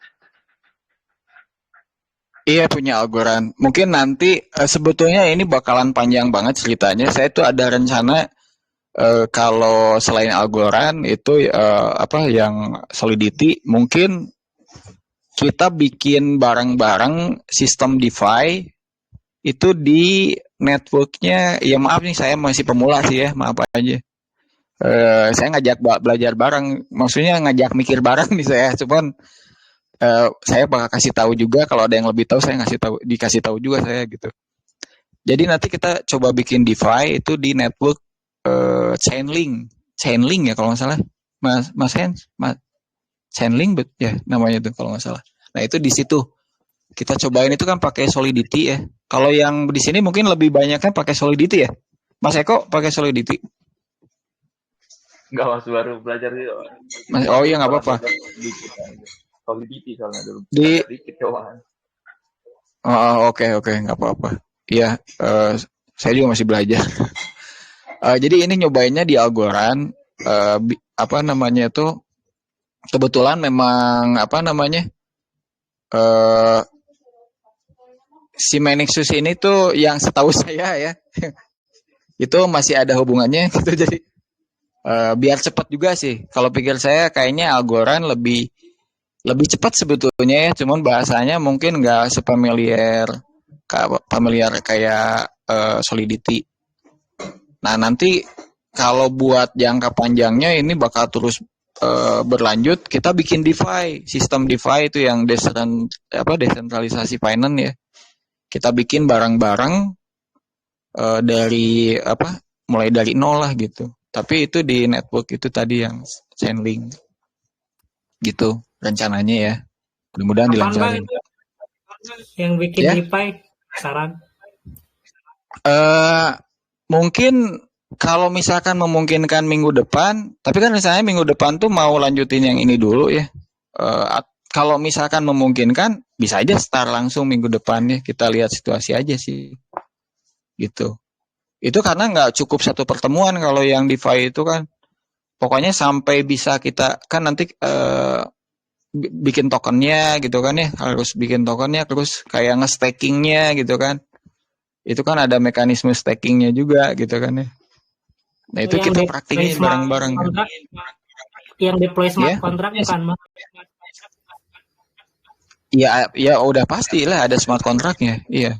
Iya punya Algorand. Mungkin nanti sebetulnya ini bakalan panjang banget ceritanya. Saya tuh ada rencana Kalau selain Algorand itu apa yang Solidity, mungkin kita bikin bareng-bareng sistem DeFi itu di networknya. Ya maaf nih, saya masih pemula sih ya, maaf aja. Saya ngajak belajar bareng, maksudnya ngajak mikir bareng nih saya. Cuman saya bakal kasih tahu juga kalau ada yang lebih tahu, saya dikasih tahu juga saya gitu. Jadi nanti kita coba bikin DeFi itu di network Chainlink ya kalau nggak salah, Mas Hens, Chainlink ya namanya tuh kalau nggak salah. Nah itu di situ kita cobain, itu kan pakai Solidity ya. Kalau yang di sini mungkin lebih banyak kan pakai Solidity ya. Mas Eko pakai Solidity? Enggak, Mas, baru belajar sih. Oh iya, nggak apa-apa. Solidity soalnya dulu. Di Belajar dikit doang. oke, nggak apa-apa. Iya, saya juga masih belajar. Jadi ini nyobainnya di Algorand, apa namanya itu, kebetulan memang apa namanya, si Manixus ini tuh yang setahu saya ya, itu masih ada hubungannya gitu. Jadi biar cepat juga sih. Kalau pikir saya kayaknya Algorand lebih cepat sebetulnya ya, cuman bahasanya mungkin nggak familiar kayak Solidity. Nah nanti kalau buat jangka panjangnya ini bakal terus berlanjut. Kita bikin DeFi, sistem DeFi itu yang desentralisasi finance ya. Kita bikin bareng-bareng dari mulai dari nol lah gitu. Tapi itu di network itu tadi yang Chainlink gitu rencananya ya. Mudah-mudahan dilancarin. Yang bikin ya? DeFi saran? Mungkin kalau misalkan memungkinkan minggu depan, tapi kan misalnya minggu depan tuh mau lanjutin yang ini dulu ya. Kalau misalkan memungkinkan, bisa aja start langsung minggu depan ya. Kita lihat situasi aja sih, gitu. Itu karena nggak cukup satu pertemuan kalau yang DeFi itu kan. Pokoknya sampai bisa kita kan nanti bikin tokennya gitu kan ya, harus bikin tokennya, terus kayak nge-stakingnya gitu kan. Itu kan ada mekanisme stakingnya juga gitu kan ya. Nah itu kita praktikin bareng-bareng. Yang deploy smart contract bukan mah? Ya udah pasti lah ada smart contractnya, iya.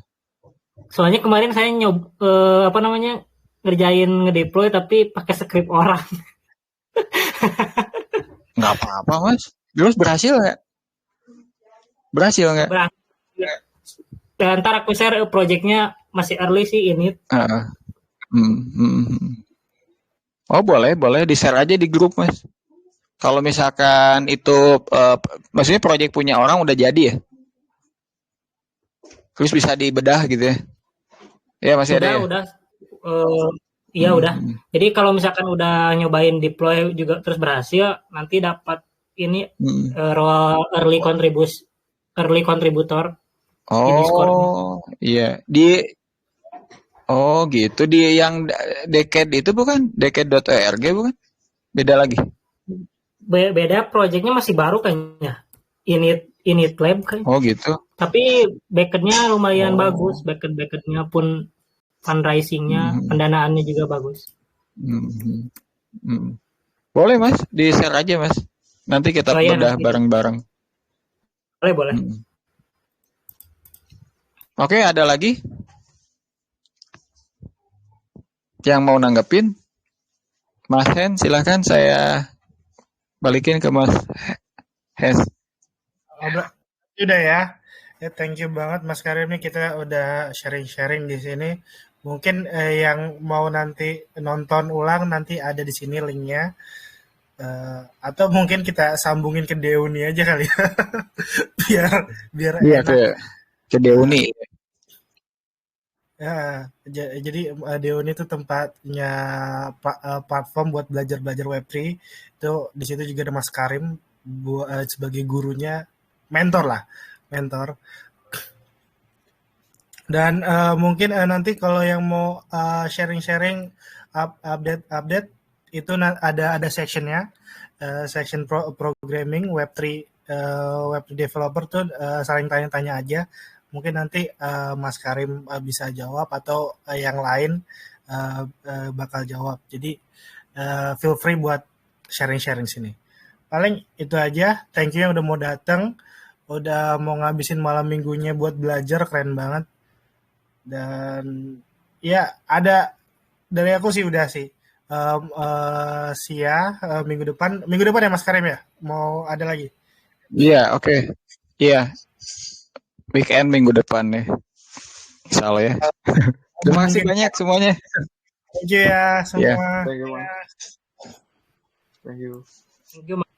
Soalnya kemarin saya ngerjain ngedeploy tapi pakai script orang. Nggak apa-apa Mas. Terus berhasil nggak? Berhasil. Dan ntar aku share projectnya masih early sih ini. Oh boleh di share aja di grup Mas. Kalau misalkan itu maksudnya project punya orang udah jadi ya, terus bisa dibedah gitu ya. Ya masih ada ya. Iya udah. Jadi kalau misalkan udah nyobain deploy juga terus berhasil, nanti dapat ini role early contributor. Oh iya gitu, di yang Decade itu bukan Decade.org bukan? Beda lagi. Beda, projectnya masih baru kayaknya. Init Lab kan. Oh gitu. Tapi backendnya lumayan bagus, backendnya pun fundraisingnya, pendanaannya juga bagus. Boleh Mas, di share aja Mas. Nanti kita bedah bareng-bareng. Boleh. Oke, ada lagi yang mau nanggepin? Mas Hen, silahkan, saya balikin ke Mas Hes. Udah ya. Thank you banget Mas Karim nih, kita udah sharing-sharing di sini. Mungkin yang mau nanti nonton ulang nanti ada di sini linknya. Atau mungkin kita sambungin ke Deuni aja kali ya. biar enak. Ke Deuni. Ya, jadi Deuni itu tempatnya platform buat belajar Web3. Itu di situ juga ada Mas Karim sebagai gurunya, mentor. Dan mungkin nanti kalau yang mau sharing-sharing update itu ada sectionnya, section programming Web3 developer tuh saling tanya-tanya aja. Mungkin nanti Mas Karim bisa jawab atau yang lain bakal jawab. Jadi feel free buat sharing-sharing sini. Paling itu aja. Thank you yang udah mau datang, udah mau ngabisin malam minggunya buat belajar, keren banget. Dan ya ada dari aku sih udah sih. Sia minggu depan ya Mas Karim ya? Mau ada lagi? Iya, oke. Iya. Weekend minggu depan nih. Insya Allah ya. Terima kasih banyak semuanya. Thank you ya semua. Thank you, Mas. Thank you. Thank you, Mas.